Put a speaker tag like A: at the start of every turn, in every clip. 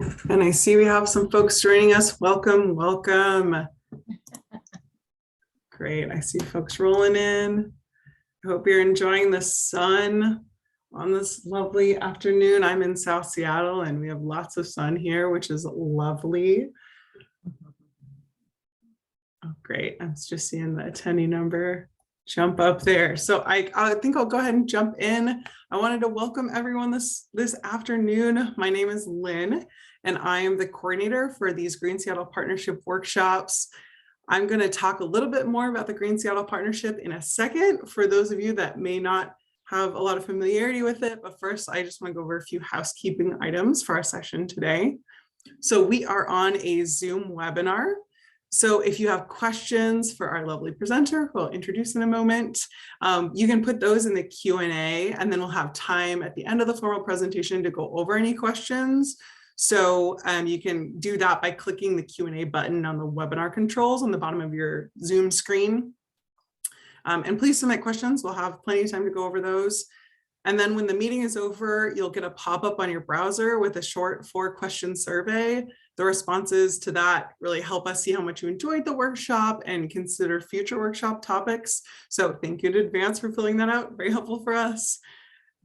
A: And I see we have some folks joining us. Welcome, welcome. Great, I see folks rolling in. I hope you're enjoying the sun on this lovely afternoon. I'm in South Seattle and we have lots of sun here, which is lovely. Oh, great, I was just seeing the attendee number jump up there. So I think I'll go ahead and jump in. I wanted to welcome everyone this afternoon. My name is Lynn, and I am the coordinator for these Green Seattle Partnership workshops. I'm going to talk a little bit more about the Green Seattle Partnership in a second for those of you that may not have a lot of familiarity with it. But first, I just want to go over a few housekeeping items for our session today. So we are on a Zoom webinar. So if you have questions for our lovely presenter, who I'll introduce in a moment, you can put those in the Q&A, and then we'll have time at the end of the formal presentation to go over any questions. So you can do that by clicking the Q&A button on the webinar controls on the bottom of your Zoom screen. And please submit questions. We'll have plenty of time to go over those. And then when the meeting is over, you'll get a pop-up on your browser with a short 4-question survey. The responses to that really help us see how much you enjoyed the workshop and consider future workshop topics. So thank you in advance for filling that out. Very helpful for us.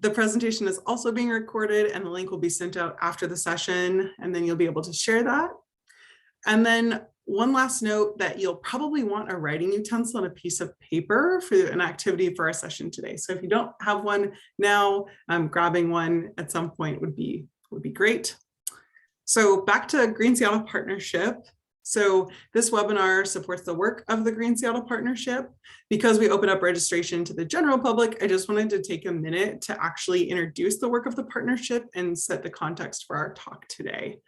A: The presentation is also being recorded and the link will be sent out after the session, and then you'll be able to share that. And then one last note that you'll probably want a writing utensil and a piece of paper for an activity for our session today. So if you don't have one now, grabbing one at some point would be great. So back to Green Seattle Partnership. So this webinar supports the work of the Green Seattle Partnership. Because we open up registration to the general public, I just wanted to take a minute to actually introduce the work of the partnership and set the context for our talk today.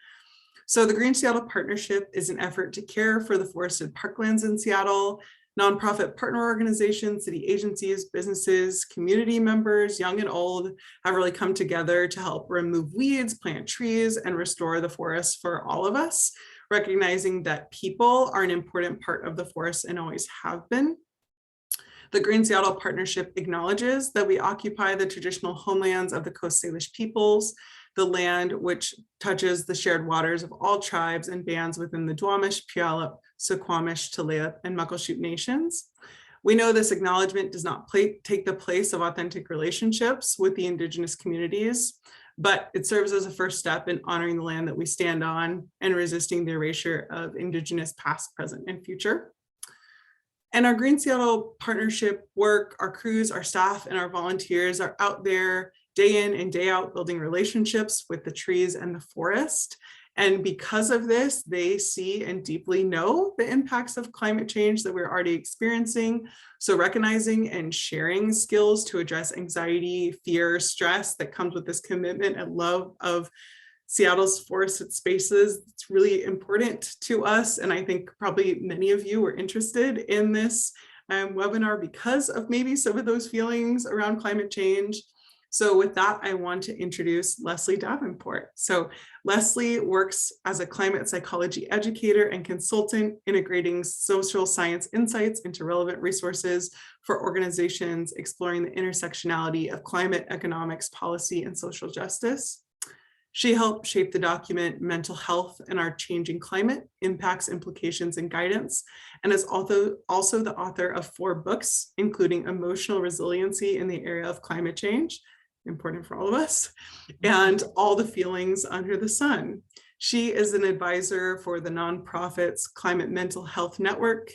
A: So the Green Seattle Partnership is an effort to care for the forested parklands in Seattle. Nonprofit partner organizations, city agencies, businesses, community members, young and old, have really come together to help remove weeds, plant trees, and restore the forests for all of us, recognizing that people are an important part of the forest and always have been. The Green Seattle Partnership acknowledges that we occupy the traditional homelands of the Coast Salish peoples, the land which touches the shared waters of all tribes and bands within the Duwamish, Puyallup, Suquamish, Tulalip, and Muckleshoot nations. We know this acknowledgement does not take the place of authentic relationships with the Indigenous communities, but it serves as a first step in honoring the land that we stand on and resisting the erasure of Indigenous past, present, and future. And our Green Seattle Partnership work, our crews, our staff, and our volunteers are out there day in and day out building relationships with the trees and the forest. And because of this, they see and deeply know the impacts of climate change that we're already experiencing. So recognizing and sharing skills to address anxiety, fear, stress that comes with this commitment and love of Seattle's forested spaces, it's really important to us. And I think probably many of you were interested in this webinar because of maybe some of those feelings around climate change. So with that, I want to introduce Leslie Davenport. So Leslie works as a climate psychology educator and consultant, integrating social science insights into relevant resources for organizations exploring the intersectionality of climate, economics, policy, and social justice. She helped shape the document Mental Health in Our Changing Climate, Impacts, Implications, and Guidance, and is also the author of 4 books, including Emotional Resiliency in the Area of Climate Change, important for all of us, and All the Feelings Under the Sun. She is an advisor for the nonprofits Climate Mental Health Network,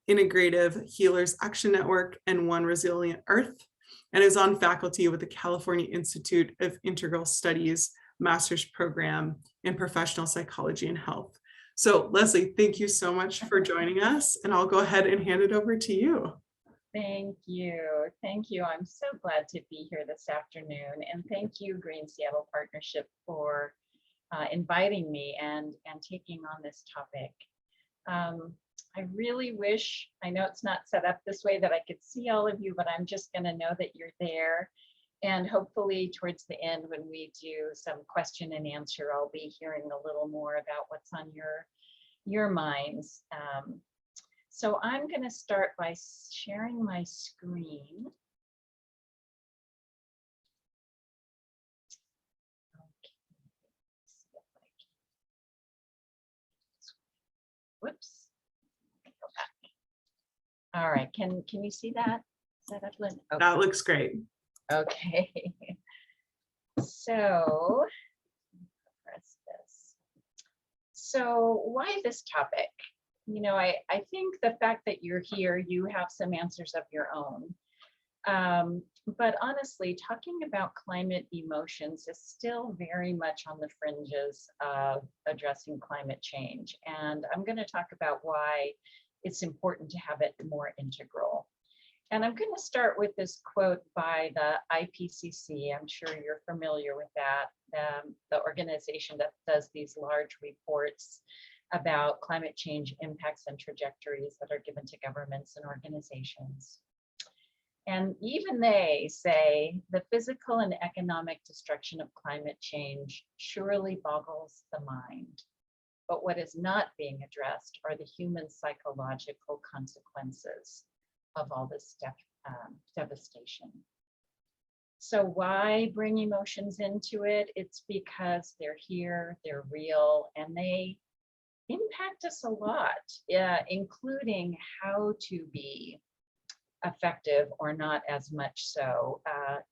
A: Integrative Healers Action Network, and One Resilient Earth, and is on faculty with the California Institute of Integral Studies master's program in professional psychology and health. So Leslie, thank you so much for joining us, and I'll go ahead and hand it over to you.
B: Thank you. Thank you. I'm so glad to be here this afternoon. And thank you, Green Seattle Partnership, for inviting me and taking on this topic. I really wish, I know it's not set up this way that I could see all of you, but I'm just going to know that you're there. And hopefully towards the end, when we do some question and answer, I'll be hearing a little more about what's on your minds. So I'm going to start by sharing my screen. whoops. Go back. All right, can you see that? Is that up, Lynn? Okay.
A: That looks great.
B: Okay. So, press this. So why this topic? You know, I think the fact that you're here, you have some answers of your own. But honestly, talking about climate emotions is still very much on the fringes of addressing climate change. And I'm going to talk about why it's important to have it more integral. And I'm going to start with this quote by the IPCC. I'm sure you're familiar with that, the organization that does these large reports about climate change impacts and trajectories that are given to governments and organizations. And even they say the physical and economic destruction of climate change surely boggles the mind. But what is not being addressed are the human psychological consequences of all this devastation. So why bring emotions into it? It's because they're here, they're real, and they impact us a lot, including how to be effective or not as much so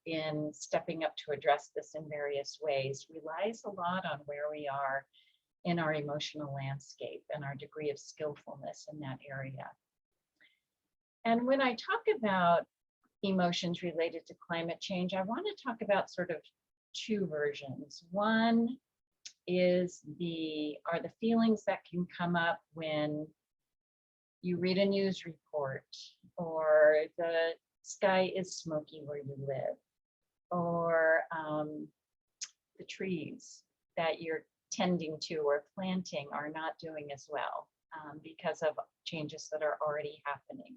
B: in stepping up to address this in various ways relies a lot on where we are in our emotional landscape and our degree of skillfulness in that area. And when I talk about emotions related to climate change, I want to talk about sort of two versions. One is are the feelings that can come up when you read a news report, or the sky is smoky where you live, or the trees that you're tending to or planting are not doing as well because of changes that are already happening.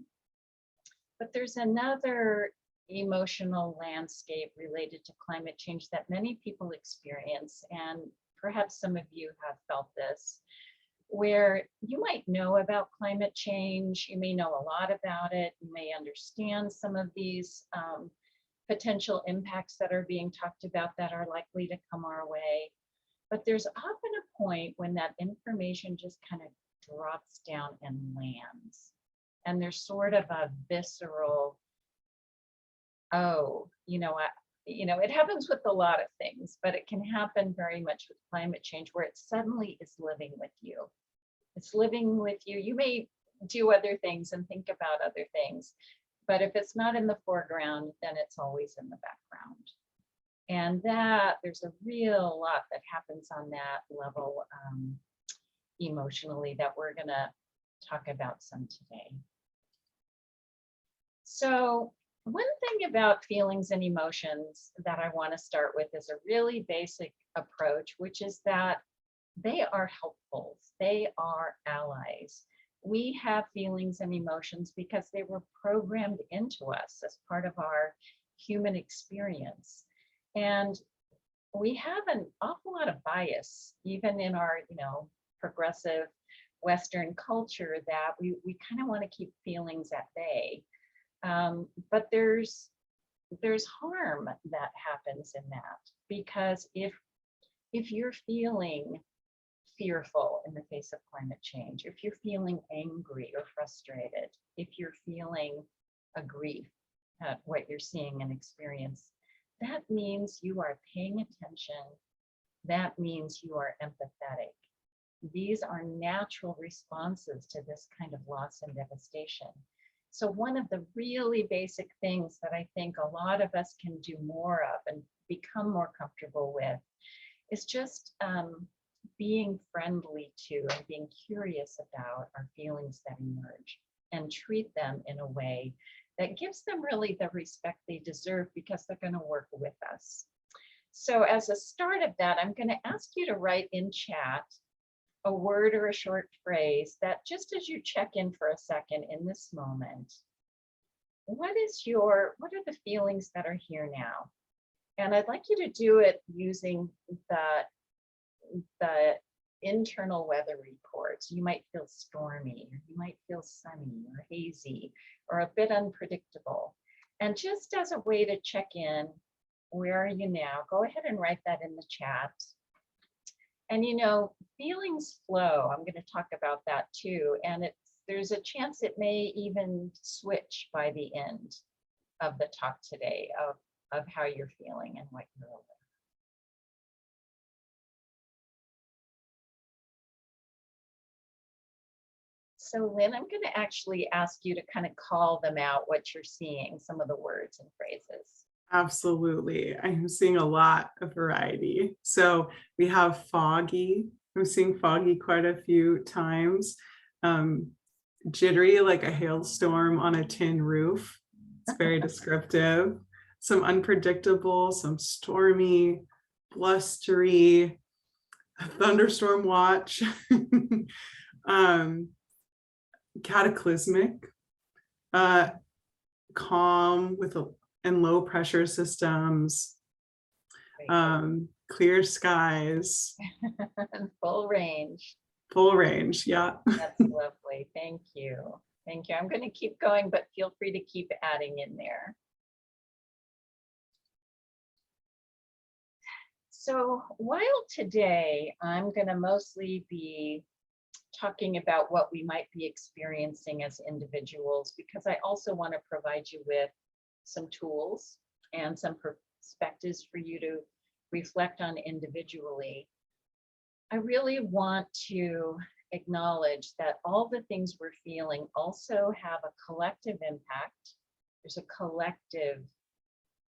B: But there's another emotional landscape related to climate change that many people experience, and perhaps some of you have felt this, where you might know about climate change, you may know a lot about it, you may understand some of these potential impacts that are being talked about that are likely to come our way. But there's often a point when that information just kind of drops down and lands. And there's sort of a visceral, oh, it happens with a lot of things, but it can happen very much with climate change where it suddenly is living with you. It's living with you. You may do other things and think about other things, but if it's not in the foreground, then it's always in the background. And that there's a real lot that happens on that level emotionally that we're gonna talk about some today. So one thing about feelings and emotions that I want to start with is a really basic approach, which is that they are helpful. They are allies. We have feelings and emotions because they were programmed into us as part of our human experience. And we have an awful lot of bias, even in our, progressive Western culture, that we kind of want to keep feelings at bay. But there's harm that happens in that, because if you're feeling fearful in the face of climate change, if you're feeling angry or frustrated, if you're feeling a grief at what you're seeing and experience, that means you are paying attention. That means you are empathetic. These are natural responses to this kind of loss and devastation. So one of the really basic things that I think a lot of us can do more of and become more comfortable with is just being friendly to and being curious about our feelings that emerge, and treat them in a way that gives them really the respect they deserve, because they're going to work with us. So as a start of that, I'm going to ask you to write in chat a word or a short phrase that, just as you check in for a second in this moment, what are the feelings that are here now? And I'd like you to do it using the internal weather reports. You might feel stormy, or you might feel sunny or hazy or a bit unpredictable. And just as a way to check in, where are you now? Go ahead and write that in the chat. And feelings flow. I'm going to talk about that too. And there's a chance it may even switch by the end of the talk today of how you're feeling and what you're aware. So Lynn, I'm going to actually ask you to kind of call them out, what you're seeing, some of the words and phrases.
A: Absolutely. I'm seeing a lot of variety. So we have foggy. I'm seeing foggy quite a few times. Jittery, like a hailstorm on a tin roof. It's very descriptive. Some unpredictable, some stormy, blustery, thunderstorm watch, cataclysmic, calm and low pressure systems, clear skies.
B: Full range.
A: Full range, yeah.
B: That's lovely. Thank you. Thank you. I'm going to keep going, but feel free to keep adding in there. So while today I'm going to mostly be talking about what we might be experiencing as individuals, because I also want to provide you with some tools and some perspectives for you to reflect on individually. I really want to acknowledge that all the things we're feeling also have a collective impact. There's a collective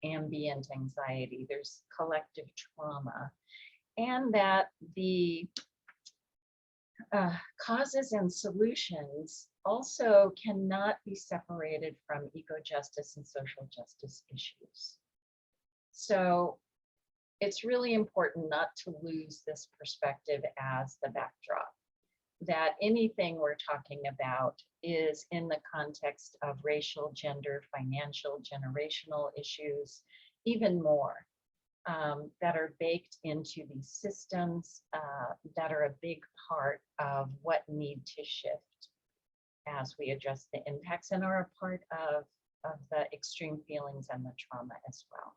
B: ambient anxiety, there's collective trauma, and that the causes and solutions also cannot be separated from eco-justice and social justice issues. So it's really important not to lose this perspective as the backdrop, that anything we're talking about is in the context of racial, gender, financial, generational issues, even more, that are baked into these systems that are a big part of what need to shift as we address the impacts and are a part of the extreme feelings and the trauma as well.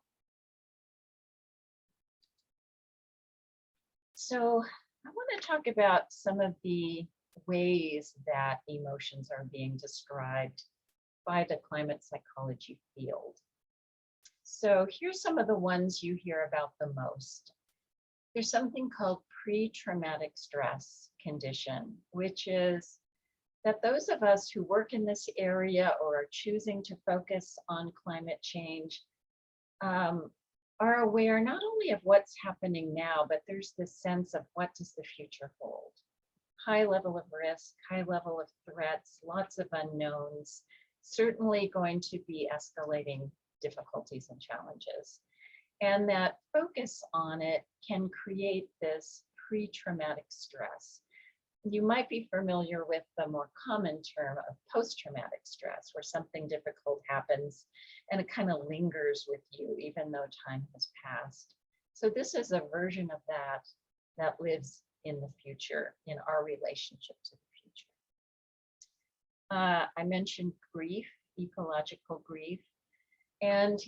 B: So I want to talk about some of the ways that emotions are being described by the climate psychology field. So here's some of the ones you hear about the most. There's something called pre-traumatic stress condition, which is that those of us who work in this area or are choosing to focus on climate change are aware not only of what's happening now, but there's this sense of what does the future hold. High level of risk, high level of threats, lots of unknowns, certainly going to be escalating difficulties and challenges. And that focus on it can create this pre-traumatic stress. You might be familiar with the more common term of post-traumatic stress, where something difficult happens and it kind of lingers with you even though time has passed. So this is a version of that lives in the future, in our relationship to the future. I mentioned grief, ecological grief. And,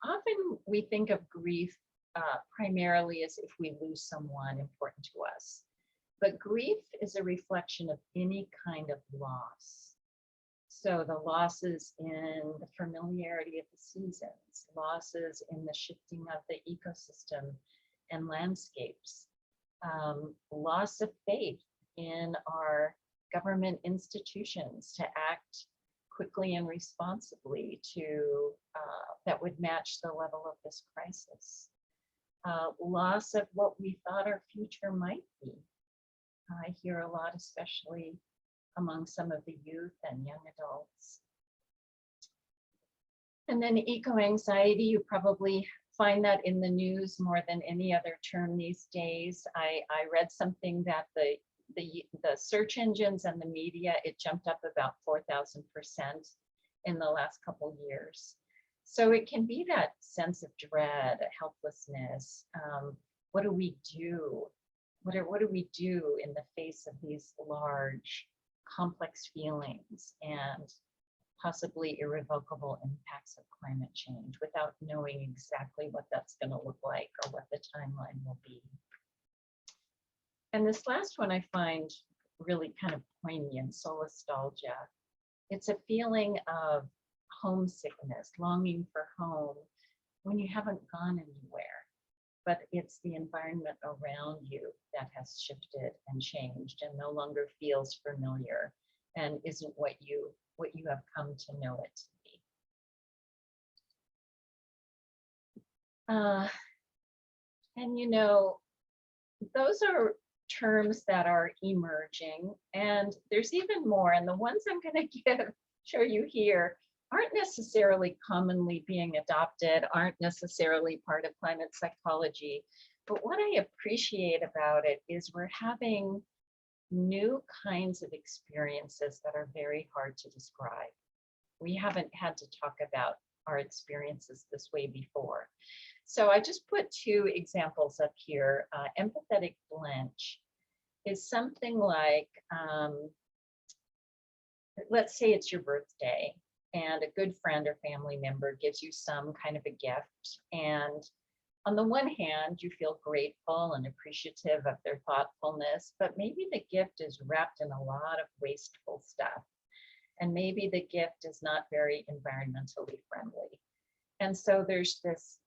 B: often we think of grief primarily as if we lose someone important to us. But grief is a reflection of any kind of loss. So the losses in the familiarity of the seasons, losses in the shifting of the ecosystem and landscapes, loss of faith in our government institutions to act quickly and responsibly to that would match the level of this crisis. Loss of what we thought our future might be. I hear a lot, especially among some of the youth and young adults. And then eco-anxiety, you probably find that in the news more than any other term these days. I read something that the search engines and the media, it jumped up about 4,000% in the last couple years. So it can be that sense of dread, helplessness. What do we do? What do we do in the face of these large, complex feelings and possibly irrevocable impacts of climate change without knowing exactly what that's going to look like or what the timeline will be? And this last one I find really kind of poignant, solastalgia. It's a feeling of homesickness, longing for home when you haven't gone anywhere, but it's the environment around you that has shifted and changed and no longer feels familiar and isn't what you have come to know it to be. And you know, those are terms that are emerging, and there's even more, and the ones I'm going to show you here aren't necessarily commonly being adopted, aren't necessarily part of climate psychology, but what I appreciate about it is we're having new kinds of experiences that are very hard to describe. We haven't had to talk about our experiences this way before. So I just put two examples up here. Empathetic blench is something like, let's say it's your birthday and a good friend or family member gives you some kind of a gift. And on the one hand, you feel grateful and appreciative of their thoughtfulness, but maybe the gift is wrapped in a lot of wasteful stuff. And maybe the gift is not very environmentally friendly. And so there's this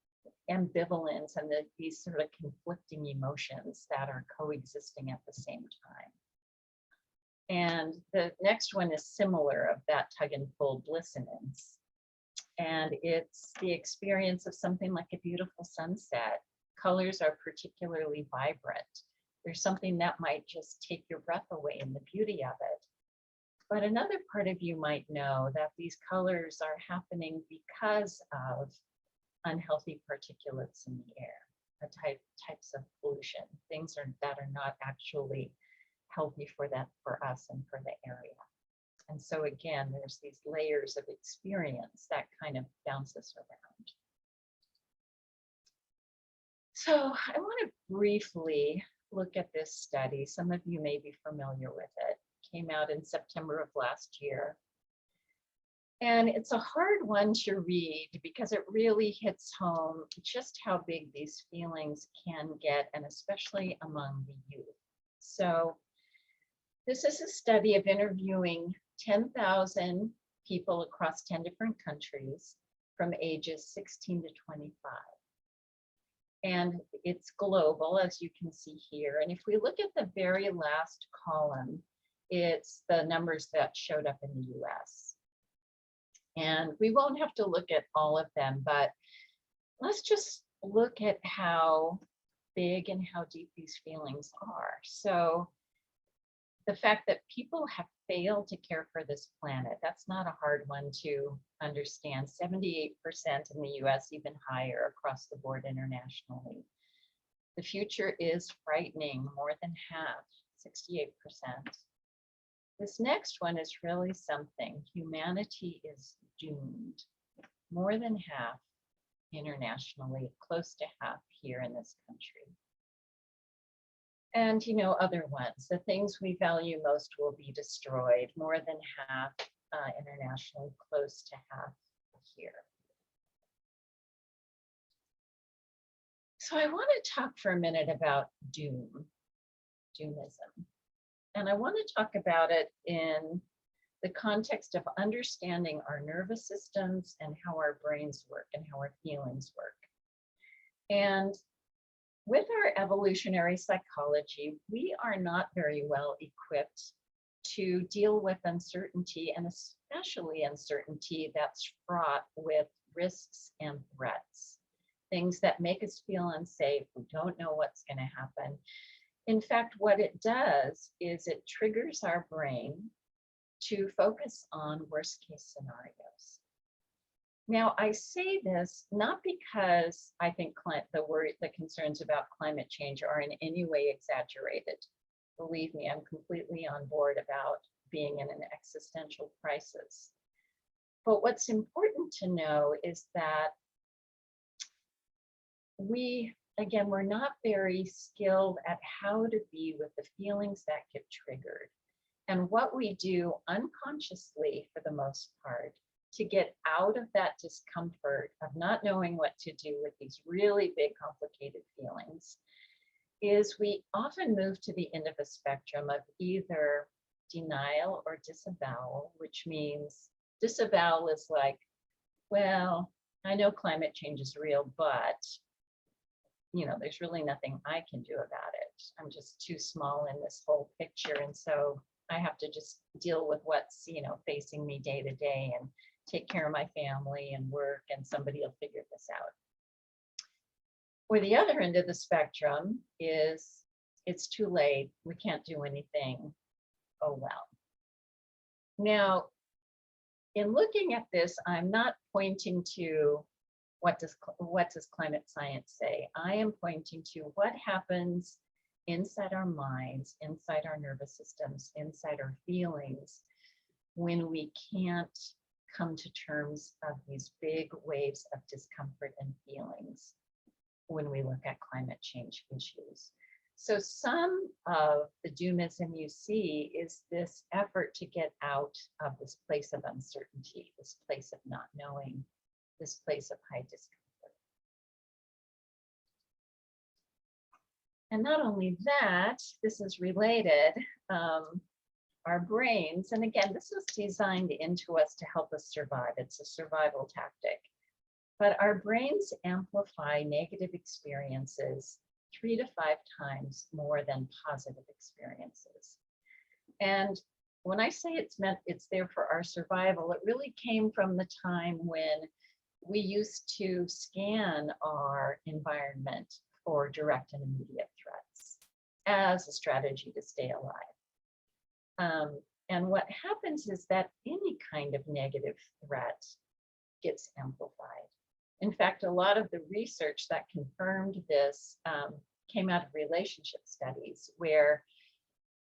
B: ambivalence and these sort of conflicting emotions that are coexisting at the same time. And the next one is similar, of that tug and pull dissonance. And it's the experience of something like a beautiful sunset. Colors are particularly vibrant. There's something that might just take your breath away in the beauty of it. But another part of you might know that these colors are happening because of unhealthy particulates in the air, types of pollution, things that are not actually healthy for us and for the area. And so again, there's these layers of experience that kind of bounce us around. So I want to briefly look at this study. Some of you may be familiar with it. It came out in September of last year. And it's a hard one to read because it really hits home just how big these feelings can get, and especially among the youth. So this is a study of interviewing 10,000 people across 10 different countries from ages 16 to 25. And it's global, as you can see here. And if we look at the very last column, it's the numbers that showed up in the US. And we won't have to look at all of them, but let's just look at how big and how deep these feelings are. So the fact that people have failed to care for this planet, that's not a hard one to understand. 78% in the US, even higher across the board internationally. The future is frightening, more than half, 68%. This next one is really something. Humanity is doomed. More than half internationally, close to half here in this country. And you know, other ones, the things we value most will be destroyed. More than half internationally, close to half here. So I want to talk for a minute about doomism. And I want to talk about it in the context of understanding our nervous systems and how our brains work and how our feelings work. And with our evolutionary psychology, we are not very well equipped to deal with uncertainty, and especially uncertainty that's fraught with risks and threats, things that make us feel unsafe. We don't know what's going to happen. In fact, what it does is it triggers our brain to focus on worst case scenarios. Now, I say this not because I think the concerns about climate change are in any way exaggerated. Believe me, I'm completely on board about being in an existential crisis. But what's important to know is that we're not very skilled at how to be with the feelings that get triggered. And what we do unconsciously, for the most part, to get out of that discomfort of not knowing what to do with these really big, complicated feelings, is we often move to the end of a spectrum of either denial or disavowal, which means disavowal is like, well, I know climate change is real, but there's really nothing I can do about it. I'm just too small in this whole picture. And so I have to just deal with what's, facing me day to day and take care of my family and work, and somebody will figure this out. Or the other end of the spectrum is it's too late. We can't do anything. Oh, well. Now, in looking at this, I'm not pointing to what does climate science say. I am pointing to what happens inside our minds, inside our nervous systems, inside our feelings when we can't come to terms of these big waves of discomfort and feelings when we look at climate change issues. So some of the doomism you see is this effort to get out of this place of uncertainty, this place of not knowing, this place of high discomfort. And not only that, this is related, our brains, and again, this was designed into us to help us survive. It's a survival tactic. But our brains amplify negative experiences 3 to 5 times more than positive experiences. And when I say it's there for our survival, it really came from the time when we used to scan our environment for direct and immediate threats as a strategy to stay alive. And what happens is that any kind of negative threat gets amplified. In fact, a lot of the research that confirmed this came out of relationship studies where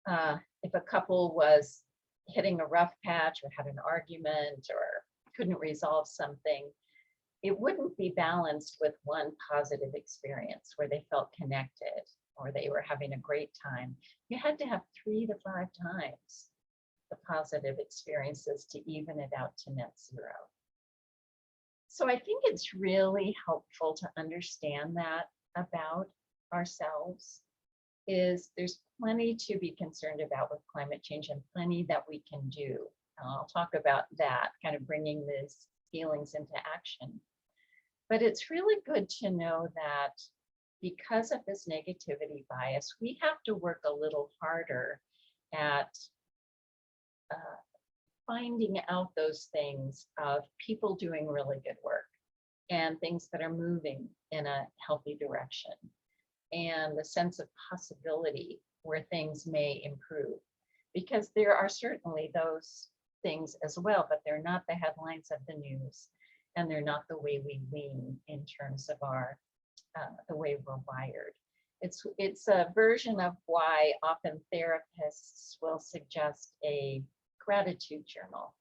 B: if a couple was hitting a rough patch or had an argument or couldn't resolve something, it wouldn't be balanced with one positive experience where they felt connected or they were having a great time. You had to have 3 to 5 times the positive experiences to even it out to net zero. So I think it's really helpful to understand that about ourselves. Is there's plenty to be concerned about with climate change and plenty that we can do. I'll talk about that, kind of bringing these feelings into action. But it's really good to know that because of this negativity bias, we have to work a little harder at finding out those things of people doing really good work and things that are moving in a healthy direction and the sense of possibility where things may improve. Because there are certainly those things as well, but they're not the headlines of the news and they're not the way we lean in terms of our the way we're wired. It's a version of why often therapists will suggest a gratitude journal.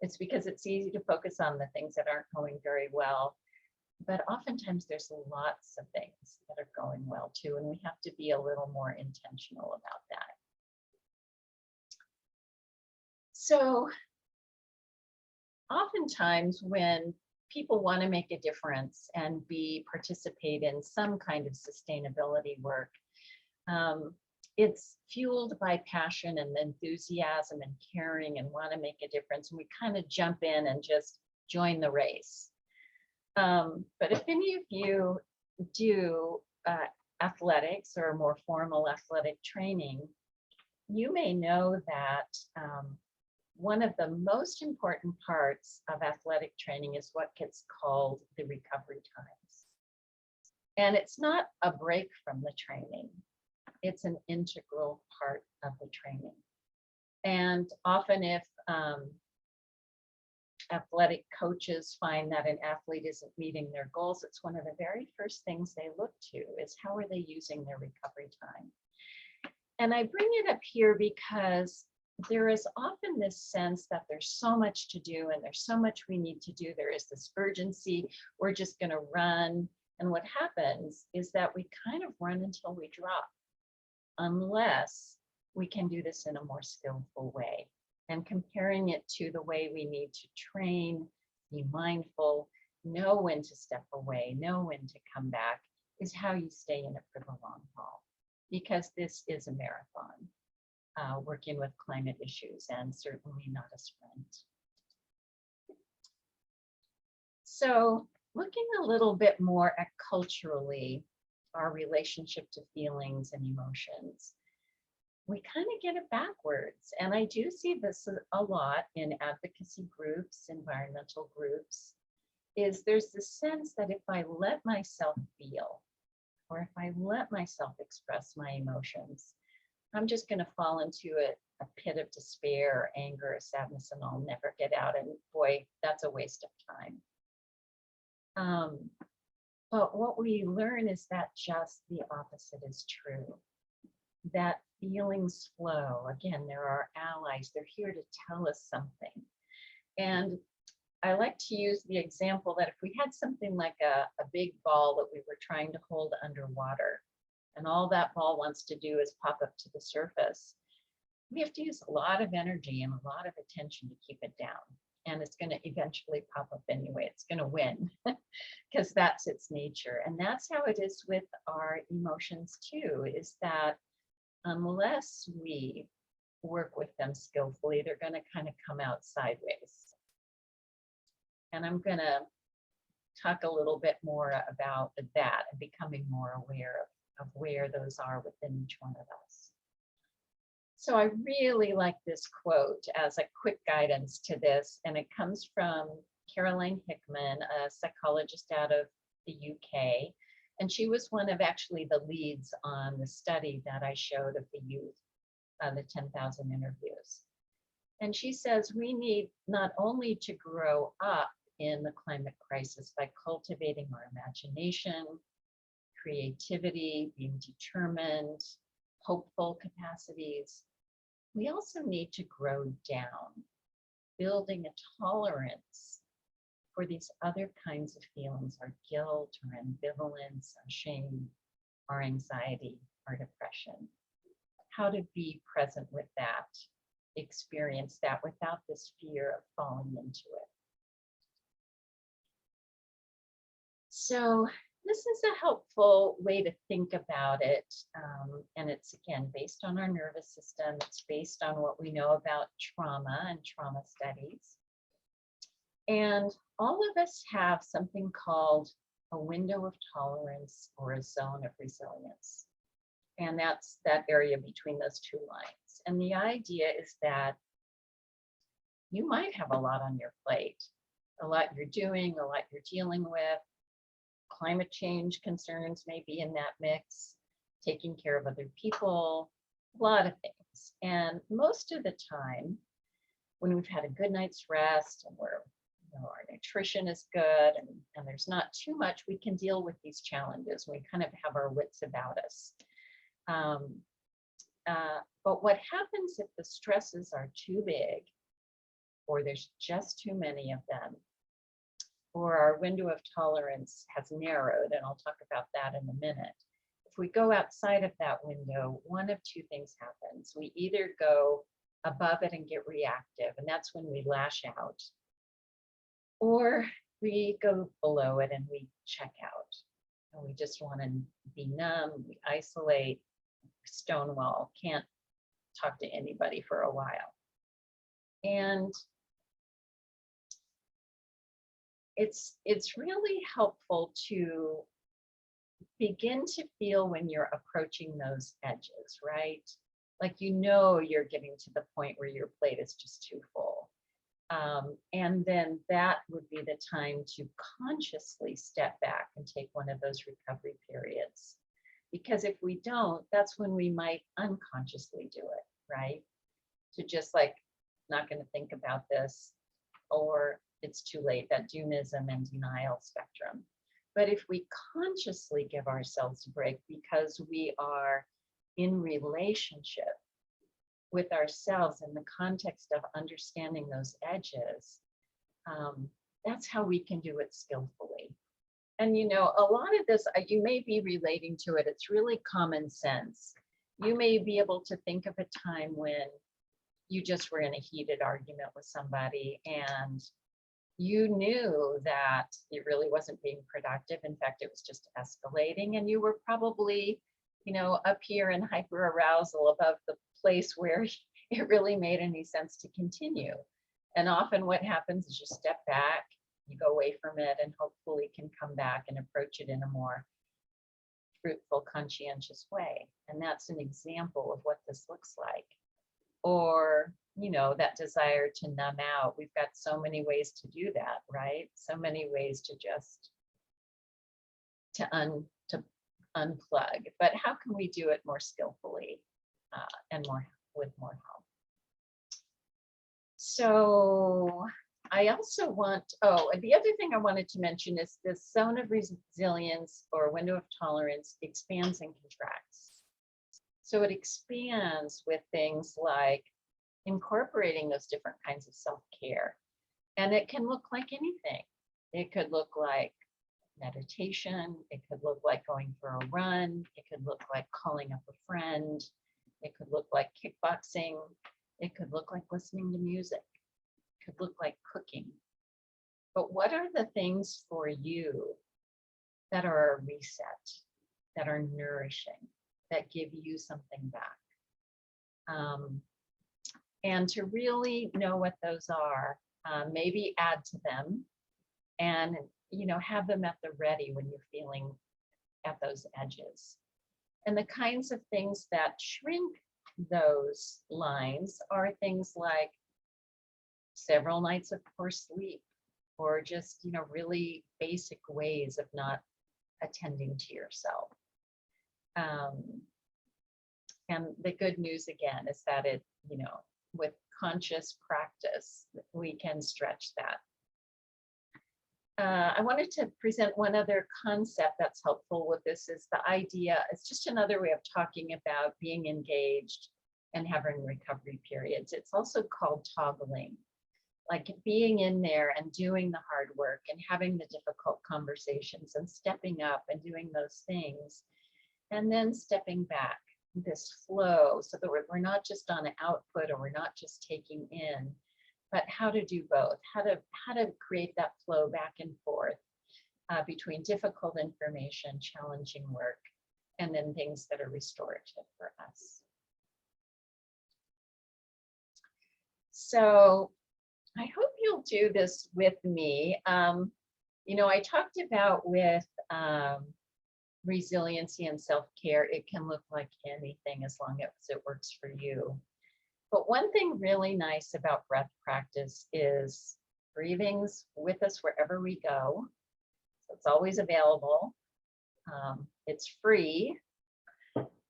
B: It's because it's easy to focus on the things that aren't going very well, but oftentimes there's lots of things that are going well too, and we have to be a little more intentional about that. So oftentimes when people want to make a difference and participate in some kind of sustainability work, it's fueled by passion and enthusiasm and caring and want to make a difference. And we kind of jump in and just join the race. But if any of you do athletics or more formal athletic training, you may know that one of the most important parts of athletic training is what gets called the recovery times. And it's not a break from the training. It's an integral part of the training. And often if athletic coaches find that an athlete isn't meeting their goals, it's one of the very first things they look to is how are they using their recovery time? And I bring it up here because there is often this sense that there's so much to do and there's so much we need to do. There is this urgency, we're just going to run. And what happens is that we kind of run until we drop, unless we can do this in a more skillful way. And comparing it to the way we need to train, be mindful, know when to step away, know when to come back, is how you stay in it for the long haul. because this is a marathon, working with climate issues, and certainly not a sprint. So looking a little bit more at culturally our relationship to feelings and emotions, we kind of get it backwards. And I do see this a lot in advocacy groups, environmental groups, is there's this sense that if I let myself feel, or if I let myself express my emotions, I'm just going to fall into a pit of despair, anger, sadness, and I'll never get out. And boy, that's a waste of time. But what we learn is that just the opposite is true. That feelings flow. Again, they're our allies. They're here to tell us something. And I like to use the example that if we had something like a big ball that we were trying to hold underwater, and all that ball wants to do is pop up to the surface, we have to use a lot of energy and a lot of attention to keep it down. And it's going to eventually pop up anyway. It's going to win because that's its nature. And that's how it is with our emotions too, is that unless we work with them skillfully, they're going to kind of come out sideways. And I'm going to talk a little bit more about that and becoming more aware of where those are within each one of us. So I really like this quote as a quick guidance to this, and it comes from Caroline Hickman, a psychologist out of the UK. And she was one of actually the leads on the study that I showed of the youth, the 10,000 interviews. And she says we need not only to grow up in the climate crisis by cultivating our imagination, creativity, being determined, hopeful capacities, we also need to grow down, building a tolerance for these other kinds of feelings, our guilt, our ambivalence, our shame, our anxiety, our depression. How to be present with that, experience that without this fear of falling into it. So this is a helpful way to think about it. And it's, again, based on our nervous system. It's based on what we know about trauma and trauma studies. And all of us have something called a window of tolerance or a zone of resilience. And that's that area between those two lines. And the idea is that you might have a lot on your plate, a lot you're doing, a lot you're dealing with. Climate change concerns may be in that mix, taking care of other people, a lot of things. And most of the time, when we've had a good night's rest and our nutrition is good and there's not too much, we can deal with these challenges. We kind of have our wits about us. But what happens if the stresses are too big, or there's just too many of them, or our window of tolerance has narrowed, and I'll talk about that in a minute. If we go outside of that window, one of two things happens. We either go above it and get reactive, and that's when we lash out, or we go below it and we check out. And we just want to be numb, we isolate, stonewall, can't talk to anybody for a while. And it's really helpful to begin to feel when you're approaching those edges, right? Like, you're getting to the point where your plate is just too full. And then that would be the time to consciously step back and take one of those recovery periods. Because if we don't, that's when we might unconsciously do it, right? To just like, not going to think about this, or it's too late, that doomism and denial spectrum. But if we consciously give ourselves a break because we are in relationship with ourselves in the context of understanding those edges, that's how we can do it skillfully. And a lot of this, you may be relating to it, it's really common sense. You may be able to think of a time when you just were in a heated argument with somebody and you knew that it really wasn't being productive. In fact, it was just escalating, and you were probably up here in hyperarousal above the place where it really made any sense to continue. And often what happens is you step back, you go away from it, and hopefully can come back and approach it in a more fruitful, conscientious way. And that's an example of what this looks like. Or, that desire to numb out. We've got so many ways to do that, right? So many ways to just to unplug. But how can we do it more skillfully and with more help? So I also the other thing I wanted to mention is this zone of resilience or window of tolerance expands and contracts. So it expands with things like incorporating those different kinds of self-care. And it can look like anything. It could look like meditation. It could look like going for a run. It could look like calling up a friend. It could look like kickboxing. It could look like listening to music. It could look like cooking. But what are the things for you that are a reset, that are nourishing, that give you something back? And to really know what those are, maybe add to them and, have them at the ready when you're feeling at those edges. And the kinds of things that shrink those lines are things like several nights of poor sleep, or just, really basic ways of not attending to yourself. And the good news again is that it, with conscious practice, we can stretch that. I wanted to present one other concept that's helpful with this is the idea, it's just another way of talking about being engaged and having recovery periods. It's also called toggling, like being in there and doing the hard work and having the difficult conversations and stepping up and doing those things, and then stepping back, this flow, so that we're not just on output or we're not just taking in, but how to do both, how to create that flow back and forth between difficult information, challenging work, and then things that are restorative for us. So I hope you'll do this with me. I talked about with resiliency and self-care, it can look like anything as long as it works for you. But one thing really nice about breath practice is breathing's with us wherever we go. So it's always available. It's free.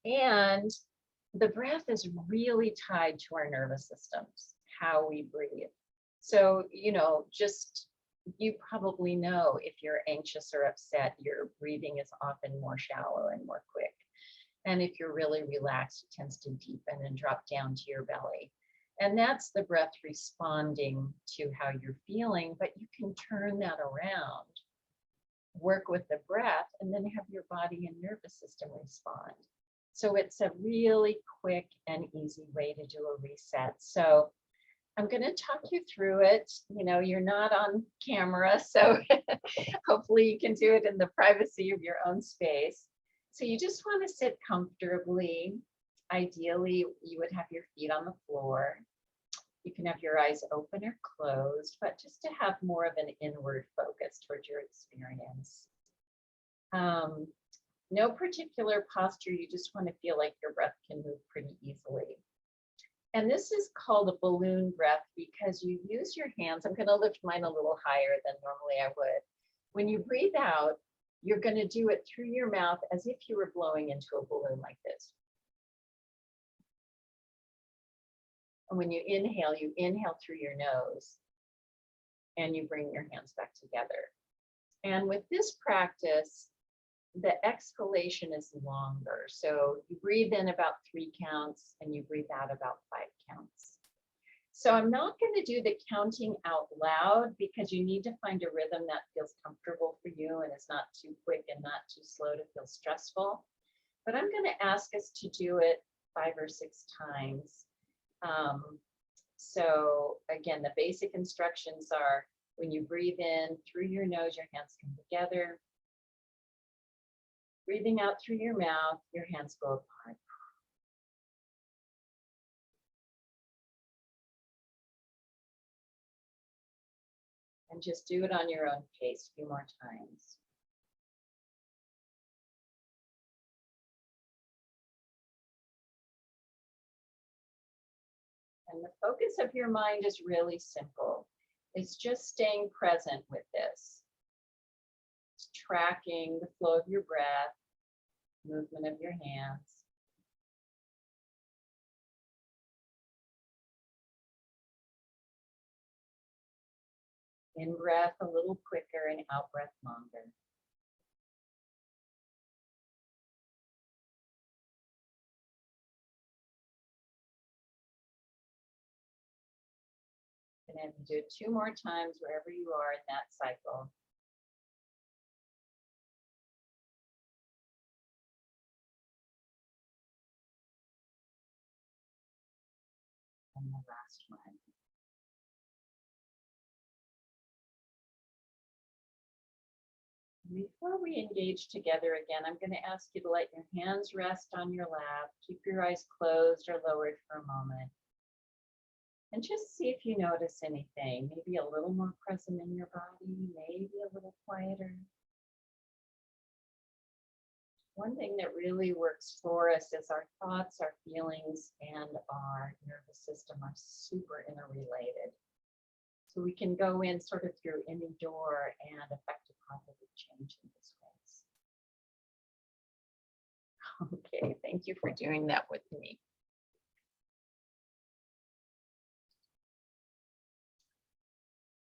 B: And the breath is really tied to our nervous systems, how we breathe. So, you probably know if you're anxious or upset, your breathing is often more shallow and more quick. And if you're really relaxed, it tends to deepen and drop down to your belly. And that's the breath responding to how you're feeling, but you can turn that around, work with the breath, and then have your body and nervous system respond. So it's a really quick and easy way to do a reset. So I'm going to talk you through it. You're not on camera, so hopefully you can do it in the privacy of your own space. So you just want to sit comfortably. Ideally, you would have your feet on the floor. You can have your eyes open or closed, but just to have more of an inward focus towards your experience. No particular posture. You just want to feel like your breath can move pretty easily. And this is called a balloon breath because you use your hands. I'm going to lift mine a little higher than normally I would. When you breathe out, you're going to do it through your mouth as if you were blowing into a balloon like this. And when you inhale through your nose and you bring your hands back together. And with this practice, the exhalation is longer. So you breathe in about 3 counts and you breathe out about 5 counts. So I'm not going to do the counting out loud because you need to find a rhythm that feels comfortable for you and is not too quick and not too slow to feel stressful. But I'm going to ask us to do it 5 or 6 times. So again, the basic instructions are when you breathe in through your nose, your hands come together. Breathing out through your mouth, your hands go apart. And just do it on your own pace a few more times. And the focus of your mind is really simple. It's just staying present with this. It's tracking the flow of your breath, movement of your hands. In breath a little quicker and out breath longer. And then do it 2 more times wherever you are in that cycle. And the last one. Before we engage together again, I'm going to ask you to let your hands rest on your lap. Keep your eyes closed or lowered for a moment. And just see if you notice anything, maybe a little more present in your body, maybe a little quieter. One thing that really works for us is our thoughts, our feelings, and our nervous system are super interrelated. So we can go in sort of through any door and affect a positive change in this ways. Okay, thank you for doing that with me.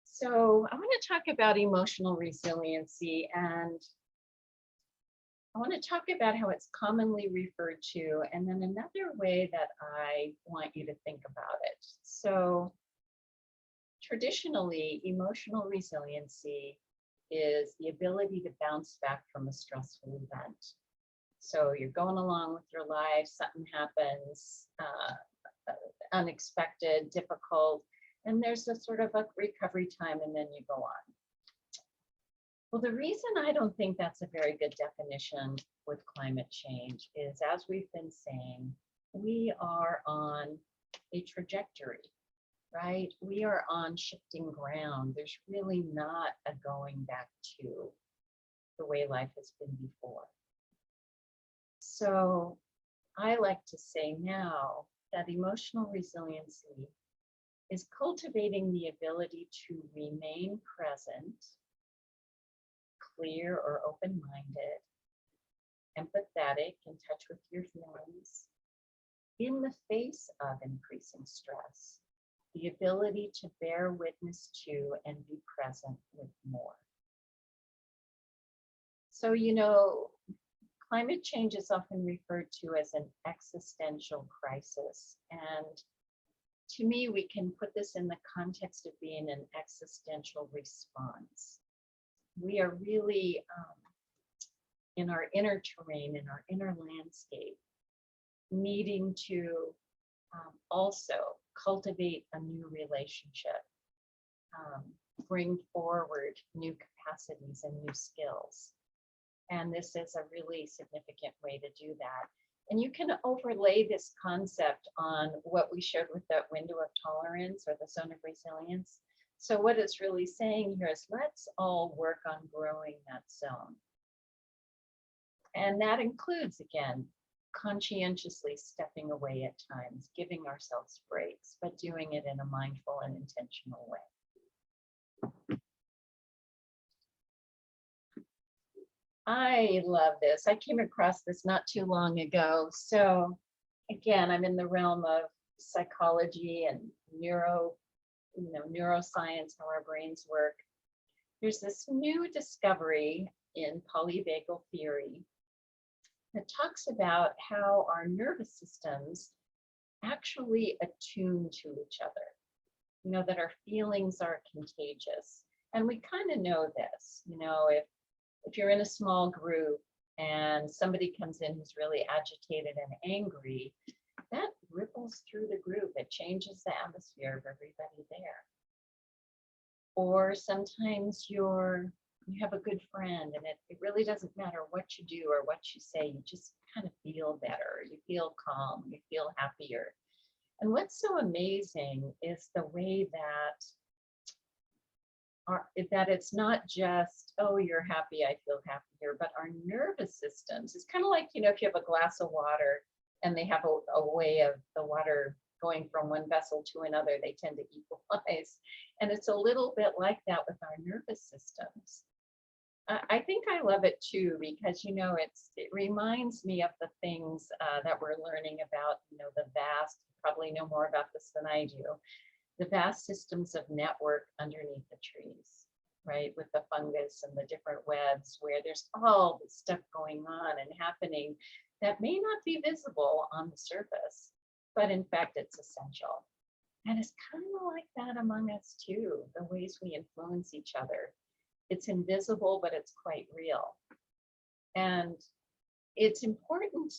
B: So I want to talk about emotional resiliency, and I want to talk about how it's commonly referred to, and then another way that I want you to think about it. So traditionally, emotional resiliency is the ability to bounce back from a stressful event. So you're going along with your life, something happens, unexpected, difficult, and there's a sort of a recovery time, and then you go on. Well, the reason I don't think that's a very good definition with climate change is, as we've been saying, we are on a trajectory, right? We are on shifting ground. There's really not a going back to the way life has been before. So I like to say now that emotional resiliency is cultivating the ability to remain present, clear or open-minded, empathetic, in touch with your feelings, in the face of increasing stress, the ability to bear witness to and be present with more. So, you know, climate change is often referred to as an existential crisis. And to me, we can put this in the context of being an existential response. We are really in our inner terrain, in our inner landscape, needing to also cultivate a new relationship, bring forward new capacities and new skills. And this is a really significant way to do that. And you can overlay this concept on what we showed with that window of tolerance or the zone of resilience. So what it's really saying here is, let's all work on growing that zone. And that includes, again, conscientiously stepping away at times, giving ourselves breaks, but doing it in a mindful and intentional way. I love this. I came across this not too long ago. So again, I'm in the realm of psychology and neuroscience, how our brains work. There's this new discovery in polyvagal theory that talks about how our nervous systems actually attune to each other. You know, that our feelings are contagious. And we kind of know this, you know, if you're in a small group and somebody comes in who's really agitated and angry, that ripples through the group. It changes the atmosphere of everybody there. Or sometimes you're You have a good friend, and it really doesn't matter what you do or what you say, you just kind of feel better. You feel calm, you feel happier. And what's so amazing is the way that it's not just, oh, you're happy, I feel happier, but our nervous systems, it's kind of like, if you have a glass of water and they have a way of the water going from one vessel to another, they tend to equalize. And it's a little bit like that with our nervous systems. I think I love it too, because, it reminds me of the things that we're learning about, the vast, probably know more about this than I do, the vast systems of network underneath the trees, right? With the fungus and the different webs where there's all this stuff going on and happening that may not be visible on the surface, but in fact, it's essential. And it's kind of like that among us too, the ways we influence each other. It's invisible, but it's quite real. And it's important,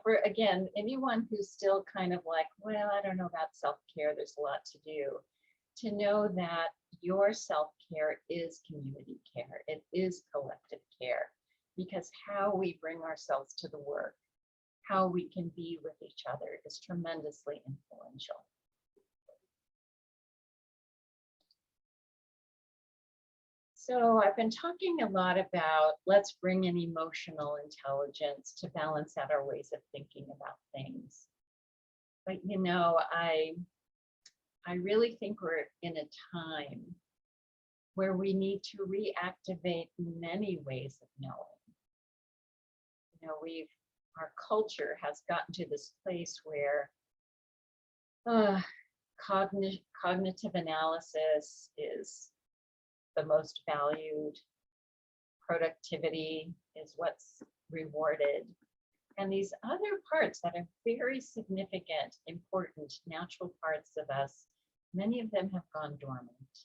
B: for, again, anyone who's still kind of like, well, I don't know about self-care, there's a lot to do, to know that your self-care is community care. It is collective care, because how we bring ourselves to the work, how we can be with each other is tremendously influential. So I've been talking a lot about let's bring in emotional intelligence to balance out our ways of thinking about things. But I really think we're in a time where we need to reactivate many ways of knowing. Our culture has gotten to this place where cognitive analysis is the most valued, productivity is what's rewarded. And these other parts that are very significant, important, natural parts of us, many of them have gone dormant.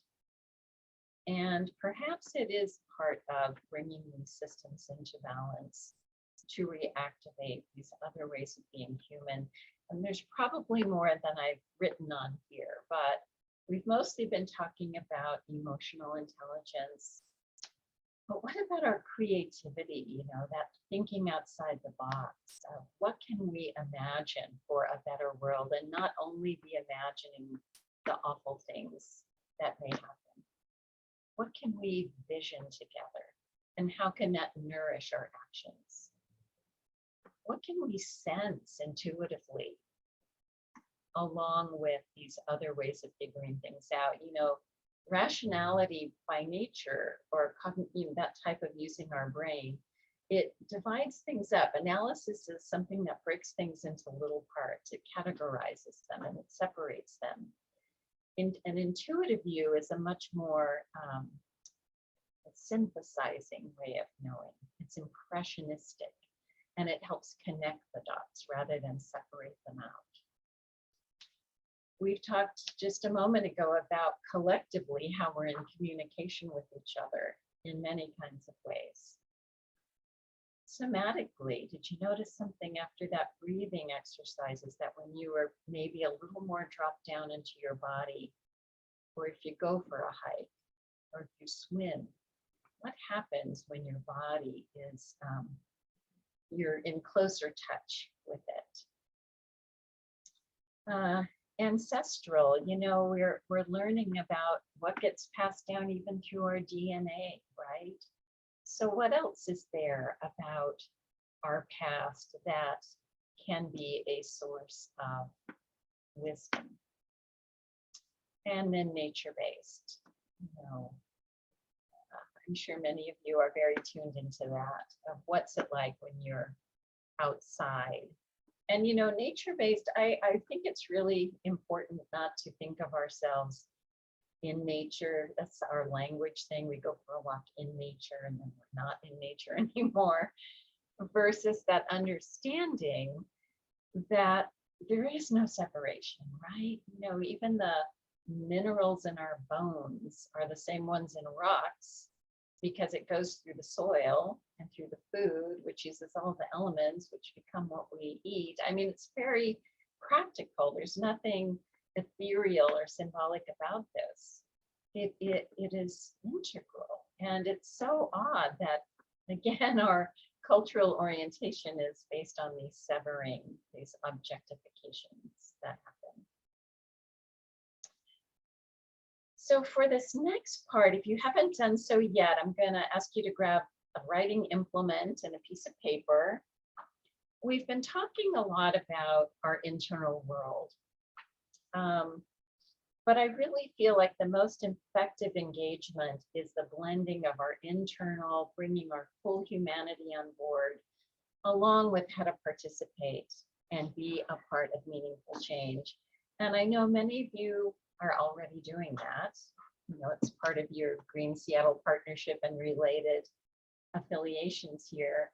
B: And perhaps it is part of bringing these systems into balance to reactivate these other ways of being human. And there's probably more than I've written on here, but we've mostly been talking about emotional intelligence. But what about our creativity, that thinking outside the box of what can we imagine for a better world, and not only be imagining the awful things that may happen. What can we vision together, and how can that nourish our actions? What can we sense intuitively along with these other ways of figuring things out? Rationality by nature, or that type of using our brain, it divides things up. Analysis is something that breaks things into little parts. It categorizes them and it separates them. An intuitive view is a much more synthesizing way of knowing. It's impressionistic, and it helps connect the dots rather than separate them out. We've talked just a moment ago about collectively how we're in communication with each other in many kinds of ways. Somatically, did you notice something after that breathing exercises, that when you were maybe a little more dropped down into your body, or if you go for a hike, or if you swim, what happens when your body is, you're in closer touch with it? Ancestral, we're learning about what gets passed down even through our DNA, right? So what else is there about our past that can be a source of wisdom? And then nature-based. I'm sure many of you are very tuned into that, of what's it like when you're outside. And nature-based, I think it's really important not to think of ourselves in nature. That's our language thing. We go for a walk in nature and then we're not in nature anymore, versus that understanding that there is no separation, right? Even the minerals in our bones are the same ones in rocks, because it goes through the soil and through the food, which uses all the elements which become what we eat. I mean, it's very practical. There's nothing ethereal or symbolic about this. It is integral. And it's so odd that, again, our cultural orientation is based on these severing, these objectifications that happen. So for this next part, if you haven't done so yet, I'm going to ask you to grab a writing implement and a piece of paper. We've been talking a lot about our internal world. But I really feel like the most effective engagement is the blending of our internal, bringing our full humanity on board, along with how to participate and be a part of meaningful change. And I know many of you are already doing that. You know, it's part of your Green Seattle Partnership and related affiliations here.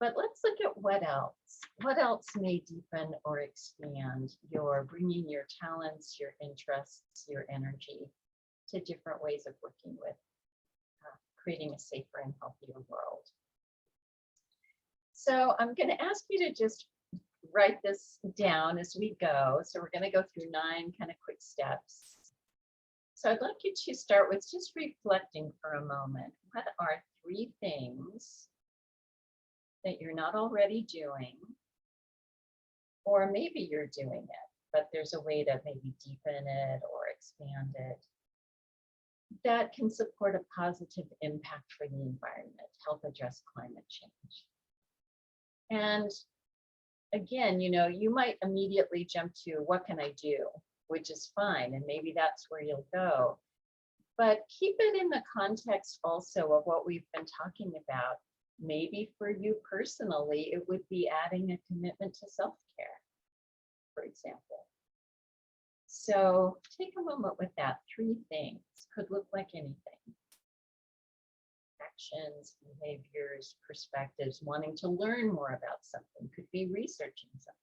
B: But let's look at what else. What else may deepen or expand your bringing your talents, your interests, your energy to different ways of working with creating a safer and healthier world. So I'm going to ask you to just write this down as we go. So we're going to go through 9 kind of quick steps. So I'd like you to start with just reflecting for a moment. What are 3 things that you're not already doing, or maybe you're doing it, but there's a way to maybe deepen it or expand it, that can support a positive impact for the environment, help address climate change. And again, you know, you might immediately jump to what can I do, which is fine, and maybe that's where you'll go. But keep it in the context also of what we've been talking about. Maybe for you personally, it would be adding a commitment to self-care, for example. So take a moment with that. 3 things could look like anything. Actions, behaviors, perspectives, wanting to learn more about something, could be researching something.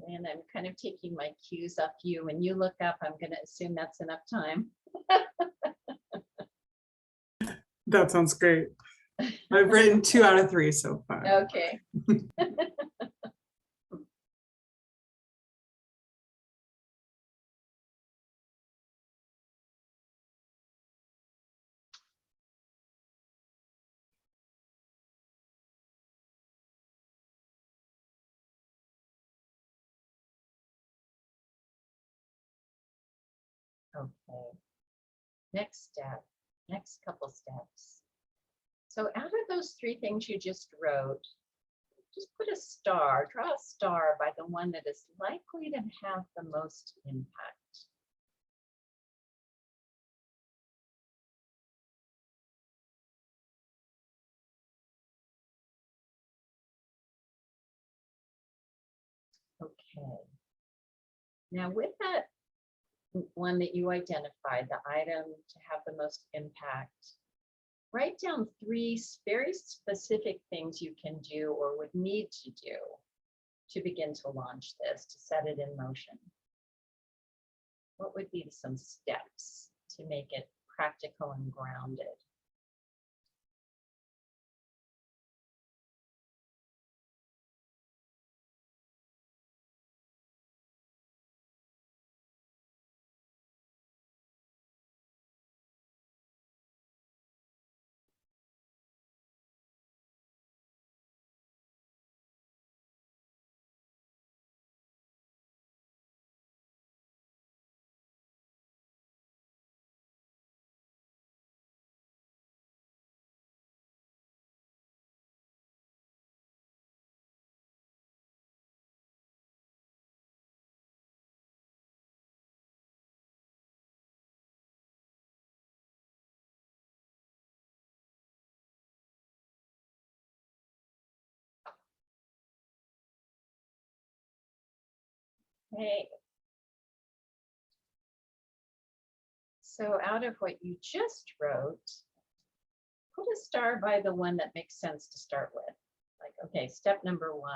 B: And I'm kind of taking my cues off you. When you look up, I'm going to assume that's enough time.
A: That sounds great. I've written 2 out of 3 so far.
B: Okay. Okay. Next step, next couple steps. So out of those 3 things you just wrote, just put a star, draw a star by the one that is likely to have the most impact. Okay. Now with that one that you identified, the item to have the most impact, write down 3 very specific things you can do or would need to do to begin to launch this, to set it in motion. What would be some steps to make it practical and grounded? Okay. So out of what you just wrote, put a star by the one that makes sense to start with. Like, okay, step number 1,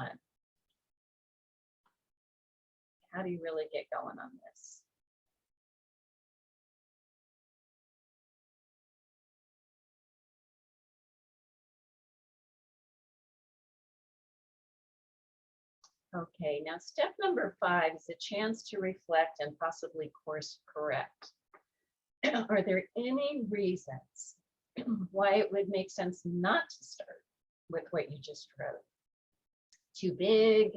B: How do you really get going on this? Okay, now step number 5 is a chance to reflect and possibly course correct. Are there any reasons why it would make sense not to start with what you just wrote? Too big?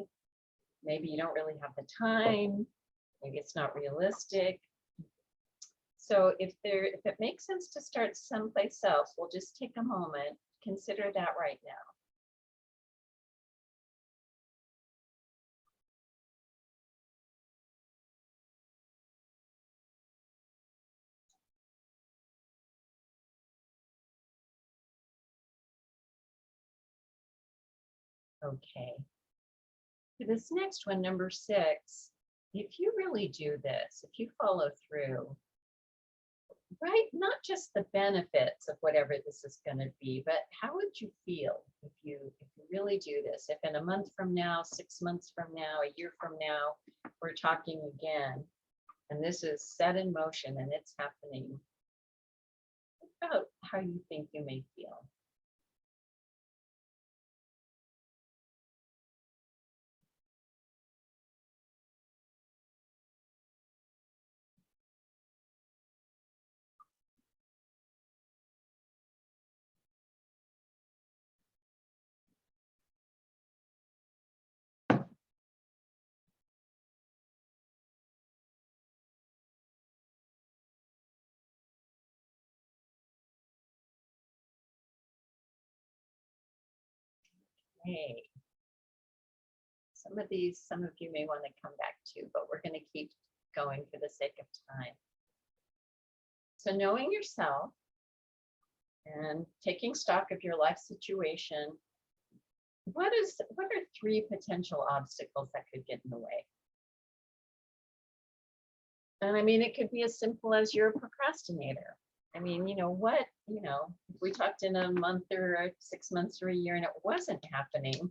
B: Maybe you don't really have the time. Maybe it's not realistic. So if it makes sense to start someplace else, we'll just take a moment, consider that right now. Okay. For this next one, number 6, if you really do this, if you follow through, right, not just the benefits of whatever this is going to be, but how would you feel if you really do this? If in a month from now, 6 months from now, a year from now, we're talking again, and this is set in motion and it's happening, think about how you think you may feel. Hey, some of you may want to come back to, but we're going to keep going for the sake of time. So knowing yourself and taking stock of your life situation, what are 3 potential obstacles that could get in the way? And I mean, it could be as simple as you're a procrastinator. I mean, if we talked in a month or 6 months or a year and it wasn't happening,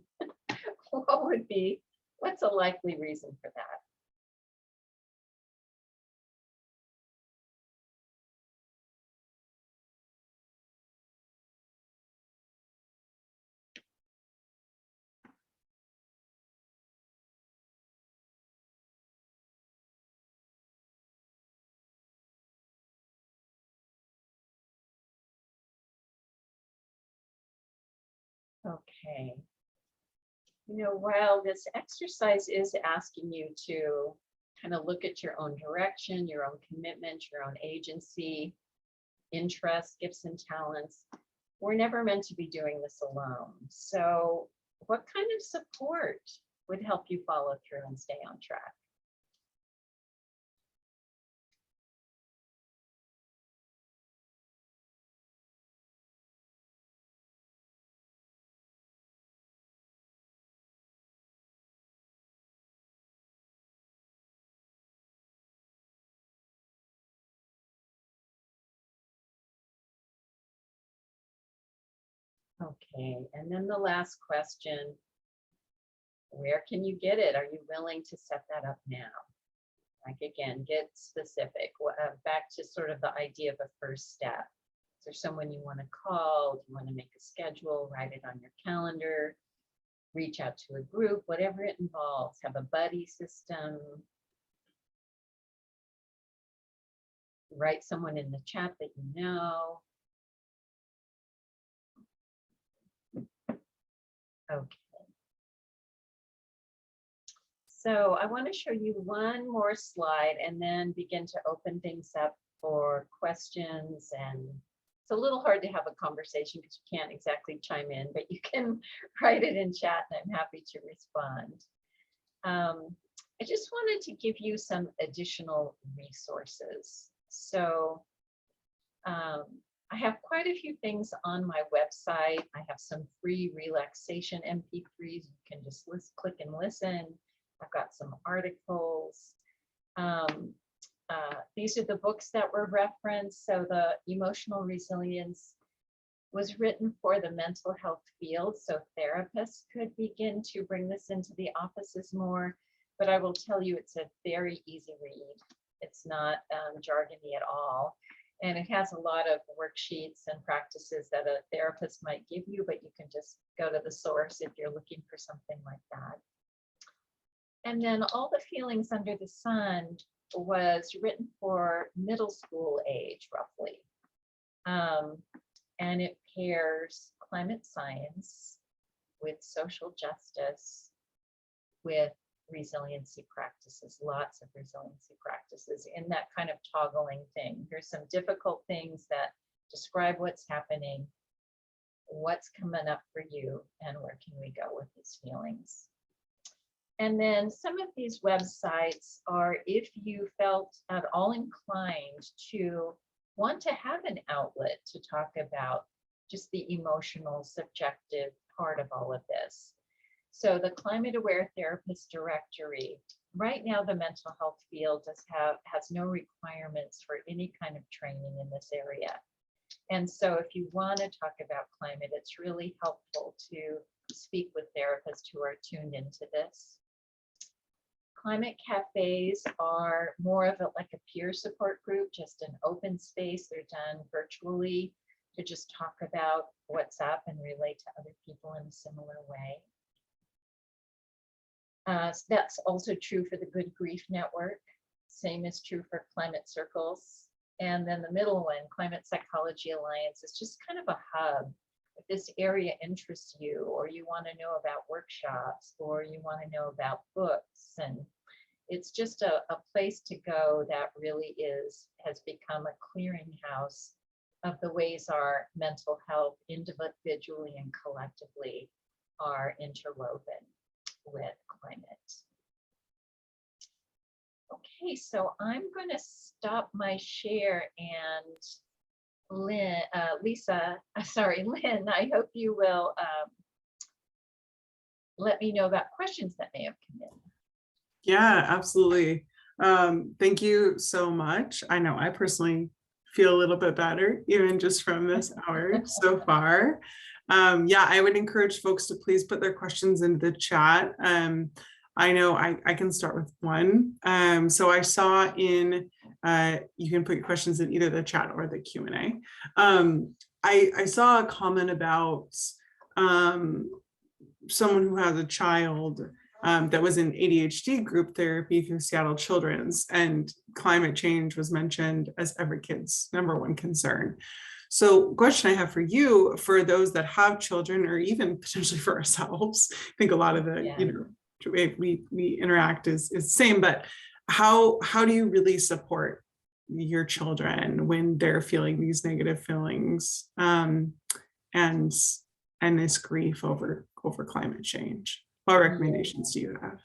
B: what's a likely reason for that? Okay. While this exercise is asking you to kind of look at your own direction, your own commitment, your own agency, interests, gifts, and talents, we're never meant to be doing this alone. So what kind of support would help you follow through and stay on track? Okay, and then the last question, where can you get it? Are you willing to set that up now? Like, again, get specific. Back to sort of the idea of a first step. Is there someone you want to call? Do you want to make a schedule? Write it on your calendar? Reach out to a group, whatever it involves. Have a buddy system. Write someone in the chat that you know. Okay. So I want to show you one more slide and then begin to open things up for questions. And it's a little hard to have a conversation because you can't exactly chime in, but you can write it in chat and I'm happy to respond. I just wanted to give you some additional resources. So I have quite a few things on my website. I have some free relaxation MP3s. You can just click and listen. I've got some articles. These are the books that were referenced. So the Emotional Resilience was written for the mental health field, so therapists could begin to bring this into the offices more. but I will tell you it's a very easy read. It's not jargony at all. And it has a lot of worksheets and practices that a therapist might give you, but you can just go to the source if you're looking for something like that. And then All the Feelings Under the Sun was written for middle school age, roughly. And it pairs climate science with social justice, with resiliency practices, lots of resiliency practices in that kind of toggling thing. Here's some difficult things that describe what's happening, what's coming up for you, and where can we go with these feelings. And then some of these websites are if you felt at all inclined to want to have an outlet to talk about just the emotional, subjective part of all of this. So the Climate Aware Therapist Directory, right now the mental health field has no requirements for any kind of training in this area. And so if you want to talk about climate, it's really helpful to speak with therapists who are tuned into this. Climate cafes are more of like a peer support group, just an open space. They're done virtually to just talk about what's up and relate to other people in a similar way. So that's also true for the Good Grief Network. Same is true for climate circles. And then the middle one, Climate Psychology Alliance, is just kind of a hub. If this area interests you, or you want to know about workshops, or you want to know about books, and it's just a place to go that really has become a clearinghouse of the ways our mental health individually and collectively are interwoven with climate. Okay, so I'm going to stop my share, and Lynn, I hope you will let me know about questions that may have come in.
A: Yeah, absolutely. Thank you so much. I know I personally feel a little bit better, even just from this hour so far. Yeah, I would encourage folks to please put their questions into the chat. I know I can start with one. So I saw you can put your questions in either the chat or the Q&A. I saw a comment about someone who has a child that was in ADHD group therapy through Seattle Children's, and climate change was mentioned as every kid's #1 concern. So question I have for you, for those that have children, or even potentially for ourselves, I think a lot of the, way we interact is the same, but how do you really support your children when they're feeling these negative feelings and this grief over climate change? What recommendations do you have?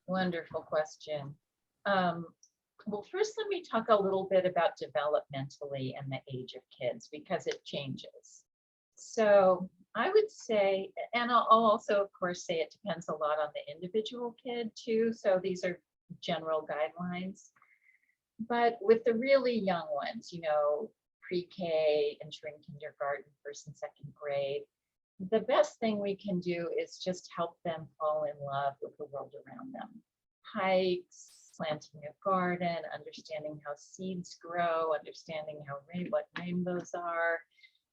B: Wonderful question. Well, first, let me talk a little bit about developmentally and the age of kids, because it changes. So I would say, and I'll also, of course, say it depends a lot on the individual kid too. So these are general guidelines. But with the really young ones, pre-K, entering kindergarten, 1st and 2nd grade, the best thing we can do is just help them fall in love with the world around them. Hikes, planting a garden, understanding how seeds grow, understanding what rainbows are,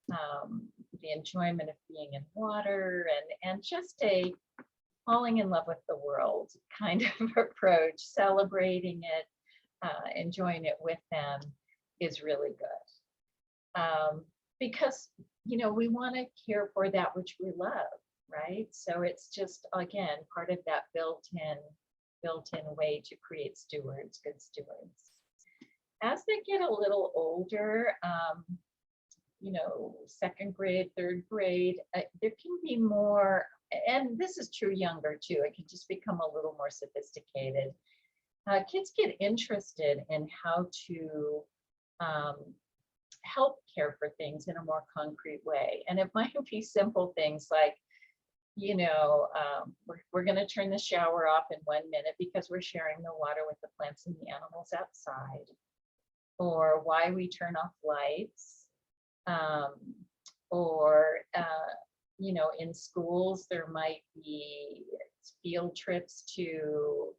B: the enjoyment of being in water, and just a falling in love with the world kind of approach, celebrating it, enjoying it with them is really good. Because, we want to care for that which we love, right? So it's just, again, part of that built-in way to create stewards, good stewards. As they get a little older, 2nd grade, 3rd grade, there can be more, and this is true younger too, it can just become a little more sophisticated. Kids get interested in how to help care for things in a more concrete way. And it might be simple things like, we're going to turn the shower off in 1 minute because we're sharing the water with the plants and the animals outside, or why we turn off lights, or in schools there might be field trips to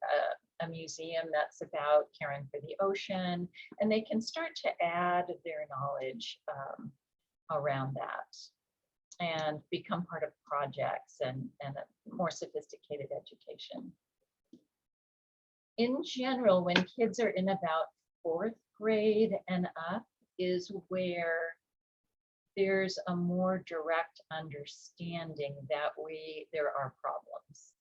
B: a museum that's about caring for the ocean, and they can start to add their knowledge around that and become part of projects and a more sophisticated education. In general, when kids are in about 4th grade and up is where there's a more direct understanding that there are problems,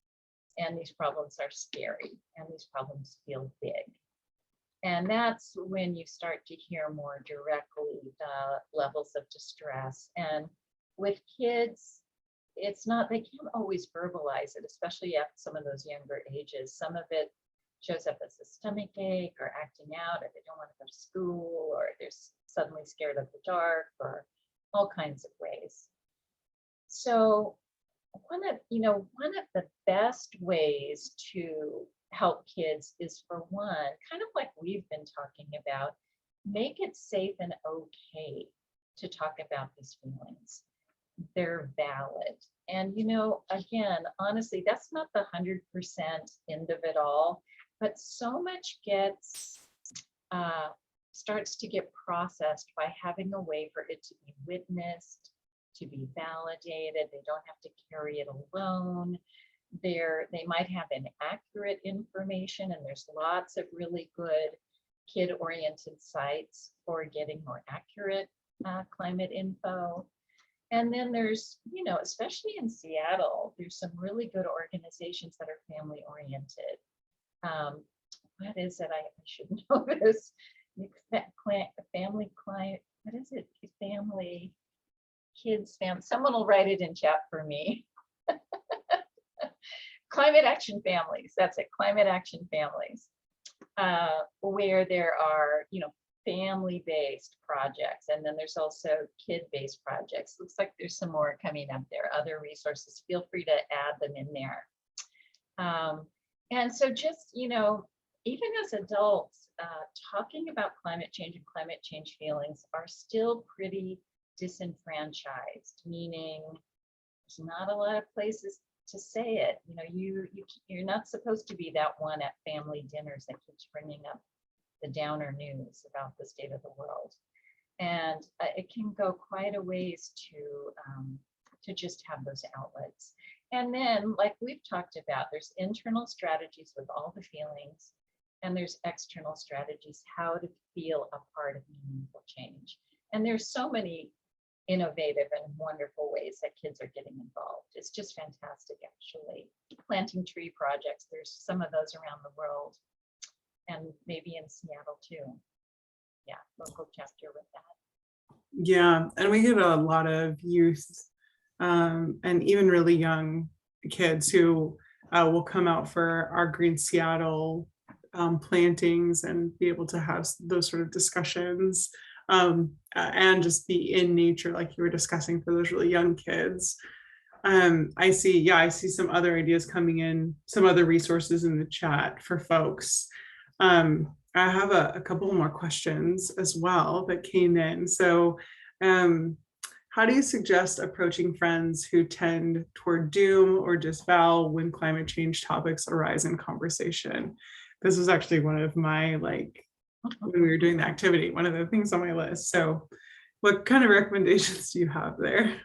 B: and these problems are scary, and these problems feel big. And that's when you start to hear more directly the levels of distress. And with kids, it's not, they can't always verbalize it, especially at some of those younger ages. Some of it shows up as a stomach ache or acting out, or they don't want to go to school, or they're suddenly scared of the dark, or all kinds of ways. So one of the best ways to help kids is, for one, kind of like we've been talking about, make it safe and okay to talk about these feelings. They're valid. And, again, honestly, that's not the 100% end of it all, but so much starts to get processed by having a way for it to be witnessed, to be validated. They don't have to carry it alone. They might have inaccurate information, and there's lots of really good kid-oriented sites for getting more accurate climate info. And then there's, especially in Seattle, there's some really good organizations that are family-oriented. What is it? I should know this. Family client, what is it? Family, kids, someone will write it in chat for me. Climate Action Families, that's it, Climate Action Families, where there are, family-based projects, and then there's also kid-based projects. Looks like there's some more coming up there, other resources. Feel free to add them in there. And so just, even as adults, talking about climate change and climate change feelings are still pretty disenfranchised, meaning there's not a lot of places to say it. You're not supposed to be that one at family dinners that keeps bringing up the downer news about the state of the world. And it can go quite a ways to just have those outlets. And then, like we've talked about, there's internal strategies with all the feelings, and there's external strategies, how to feel a part of meaningful change. And there's so many innovative and wonderful ways that kids are getting involved. It's just fantastic, actually. Planting tree projects, there's some of those around the world, and maybe in Seattle too. Yeah, local chapter with that.
A: Yeah, and we get a lot of youth and even really young kids who will come out for our Green Seattle plantings and be able to have those sort of discussions and just be in nature, like you were discussing, for those really young kids. I see some other ideas coming in, some other resources in the chat for folks. I have a couple more questions as well that came in. So how do you suggest approaching friends who tend toward doom or disavow when climate change topics arise in conversation? This was actually one of my, when we were doing the activity, one of the things on my list. So what kind of recommendations do you have there?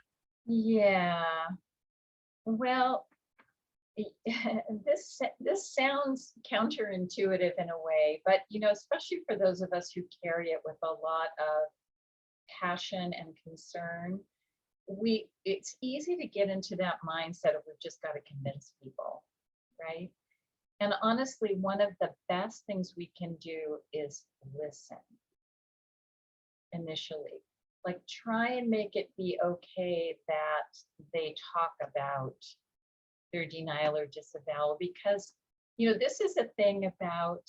B: Yeah, well, this sounds counterintuitive in a way, but especially for those of us who carry it with a lot of passion and concern, it's easy to get into that mindset of we've just got to convince people, right? And honestly, one of the best things we can do is listen initially. Like, try and make it be okay that they talk about their denial or disavowal, because this is a thing about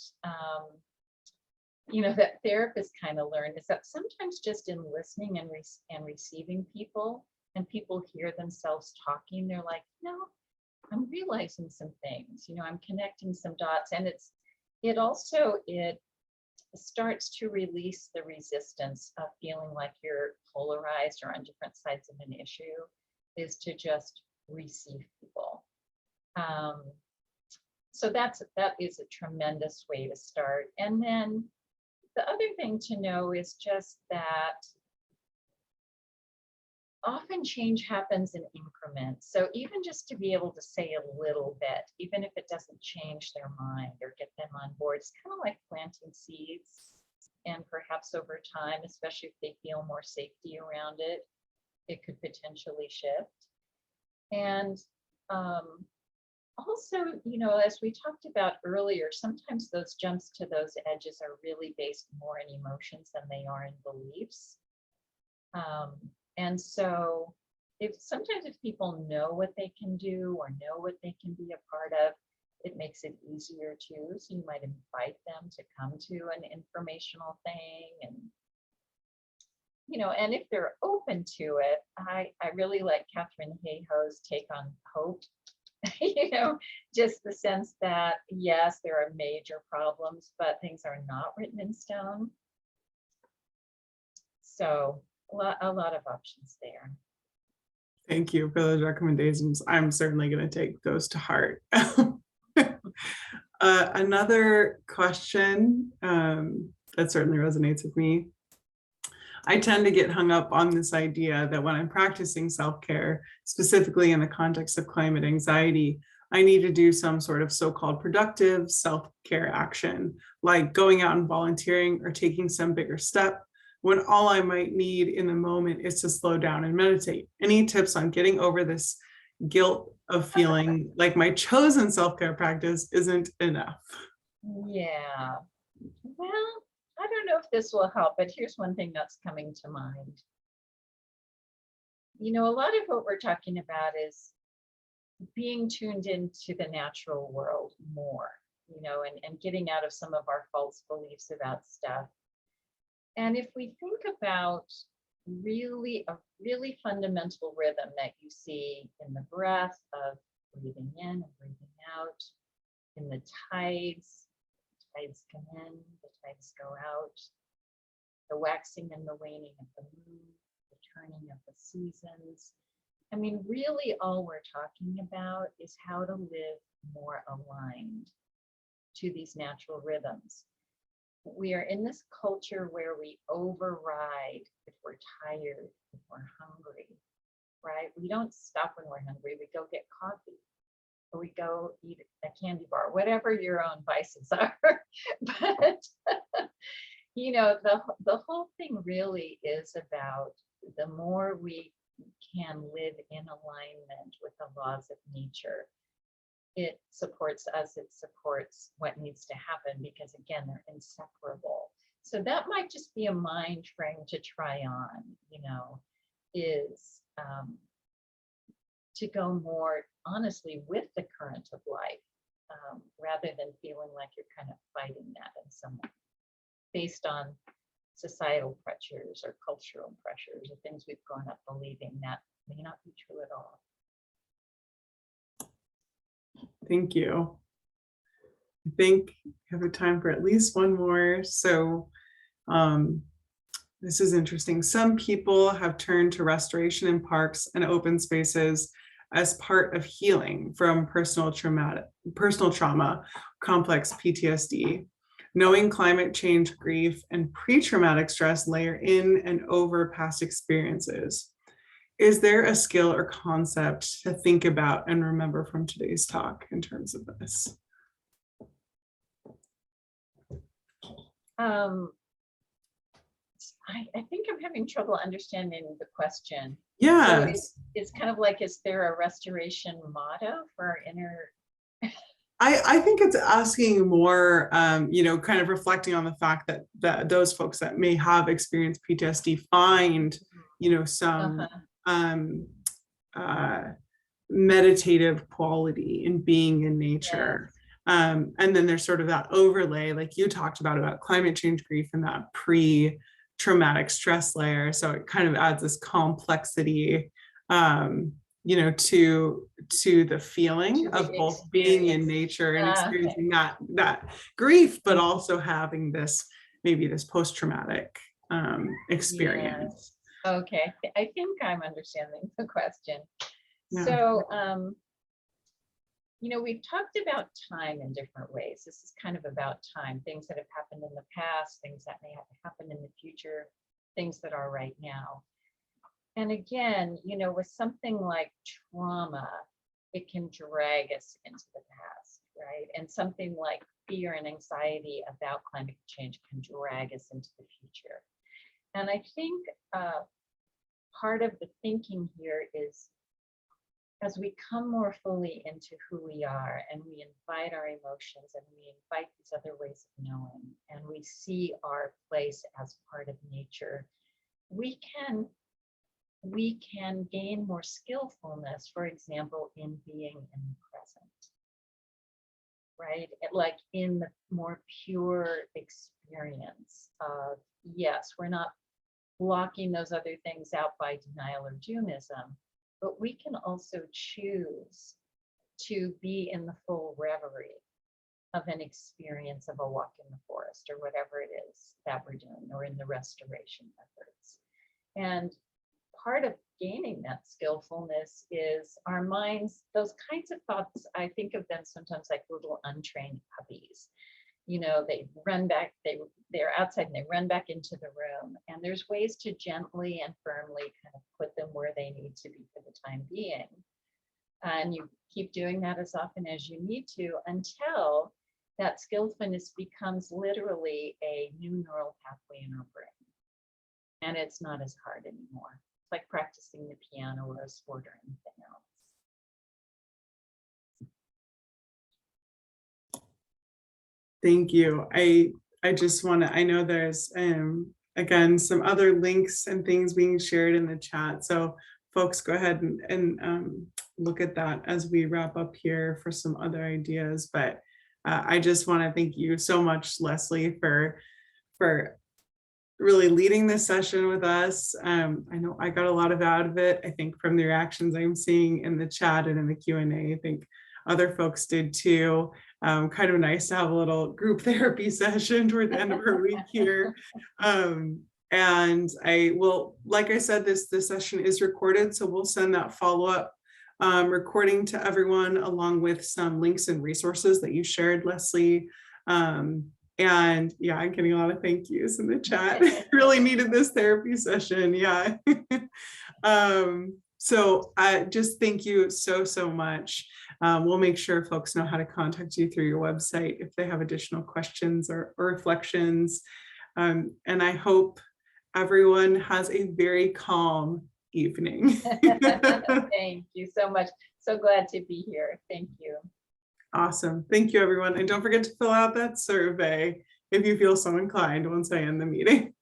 B: that therapists kind of learned, is that sometimes just in listening and receiving people, and people hear themselves talking, they're like, I'm realizing some things, I'm connecting some dots, and it starts to release the resistance of feeling like you're polarized or on different sides of an issue, is to just receive people. So that is a tremendous way to start. And then the other thing to know is just that often change happens in increments. So even just to be able to say a little bit, even if it doesn't change their mind or get them on board, it's kind of like planting seeds. And perhaps over time, especially if they feel more safety around it, it could potentially shift. And also, as we talked about earlier, sometimes those jumps to those edges are really based more in emotions than they are in beliefs. And so sometimes if people know what they can do or know what they can be a part of, it makes it easier too. So you might invite them to come to an informational thing, and and if they're open to it, I really like Catherine Hayhoe's take on hope. Just the sense that yes, there are major problems, but things are not written in stone. So a lot of options there.
A: Thank you for those recommendations. I'm certainly going to take those to heart. Another question that certainly resonates with me. I tend to get hung up on this idea that when I'm practicing self-care, specifically in the context of climate anxiety, I need to do some sort of so-called productive self-care action, like going out and volunteering or taking some bigger step, when all I might need in the moment is to slow down and meditate. Any tips on getting over this guilt of feeling like my chosen self-care practice isn't enough?
B: Yeah. Well, I don't know if this will help, but here's one thing that's coming to mind. A lot of what we're talking about is being tuned into the natural world more, and getting out of some of our false beliefs about stuff. And if we think about a really fundamental rhythm that you see in the breath of breathing in and breathing out, in the tides come in, the tides go out, the waxing and the waning of the moon, the turning of the seasons. I mean, really all we're talking about is how to live more aligned to these natural rhythms. We are in this culture where we override if we're tired, if we're hungry, right? We don't stop when we're hungry. We go get coffee, or we go eat a candy bar, whatever your own vices are. But the whole thing really is about the more we can live in alignment with the laws of nature, it supports us, it supports what needs to happen, because again, they're inseparable. So that might just be a mind frame to try on, is to go more honestly with the current of life, rather than feeling like you're kind of fighting that in some way, based on societal pressures or cultural pressures or things we've grown up believing that may not be true at all.
A: Thank you. I think we have a time for at least one more. So this is interesting. Some people have turned to restoration in parks and open spaces as part of healing from personal trauma, complex PTSD. Knowing climate change grief and pre-traumatic stress layer in and over past experiences. Is there a skill or concept to think about and remember from today's talk in terms of this?
B: I think I'm having trouble understanding the question.
A: Yeah.
B: So it's kind of like, is there a restoration motto for our inner?
A: I think it's asking more, kind of reflecting on the fact that those folks that may have experienced PTSD find, some meditative quality in being in nature. Yes. And then there's sort of that overlay, like you talked about climate change grief and that pre-traumatic stress layer. So it kind of adds this complexity, to the feeling of both being in nature and experiencing that grief, but also having this post-traumatic experience.
B: Yes. Okay, I think I'm understanding the question. Yeah. So We've talked about time in different ways. This is kind of about time, things that have happened in the past, things that may happen in the future, things that are right now. And again, with something like trauma, it can drag us into the past, right? And something like fear and anxiety about climate change can drag us into the future. And I think part of the thinking here is, as we come more fully into who we are and we invite our emotions and we invite these other ways of knowing and we see our place as part of nature, we can gain more skillfulness, for example, in being in the present, right? Like in the more pure experience of, yes, we're not blocking those other things out by denial or doomism, but we can also choose to be in the full reverie of an experience of a walk in the forest or whatever it is that we're doing, or in the restoration efforts. And part of gaining that skillfulness is our minds, those kinds of thoughts, I think of them sometimes like little untrained puppies. They run back, they're outside and they run back into the room. And there's ways to gently and firmly kind of put them where they need to be for the time being. And you keep doing that as often as you need to until that skillfulness becomes literally a new neural pathway in our brain. And it's not as hard anymore. It's like practicing the piano or a sport or anything else.
A: Thank you. I just want to, I know there's again some other links and things being shared in the chat. So folks, go ahead and look at that as we wrap up here for some other ideas. But I just want to thank you so much, Leslie, for really leading this session with us. I know I got a lot out of it. I think from the reactions I'm seeing in the chat and in the Q&A, I think other folks did too. Kind of nice to have a little group therapy session toward the end of our week here. And I will, like I said, this session is recorded, so we'll send that follow-up recording to everyone, along with some links and resources that you shared, Leslie. And yeah, I'm getting a lot of thank yous in the chat. Really needed this therapy session. Yeah. So I just thank you so much. We'll make sure folks know how to contact you through your website if they have additional questions or reflections. And I hope everyone has a very calm evening.
B: Thank you so much. So glad to be here. Thank you.
A: Awesome. Thank you, everyone. And don't forget to fill out that survey if you feel so inclined once I end the meeting.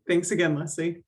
A: Thanks again, Leslie.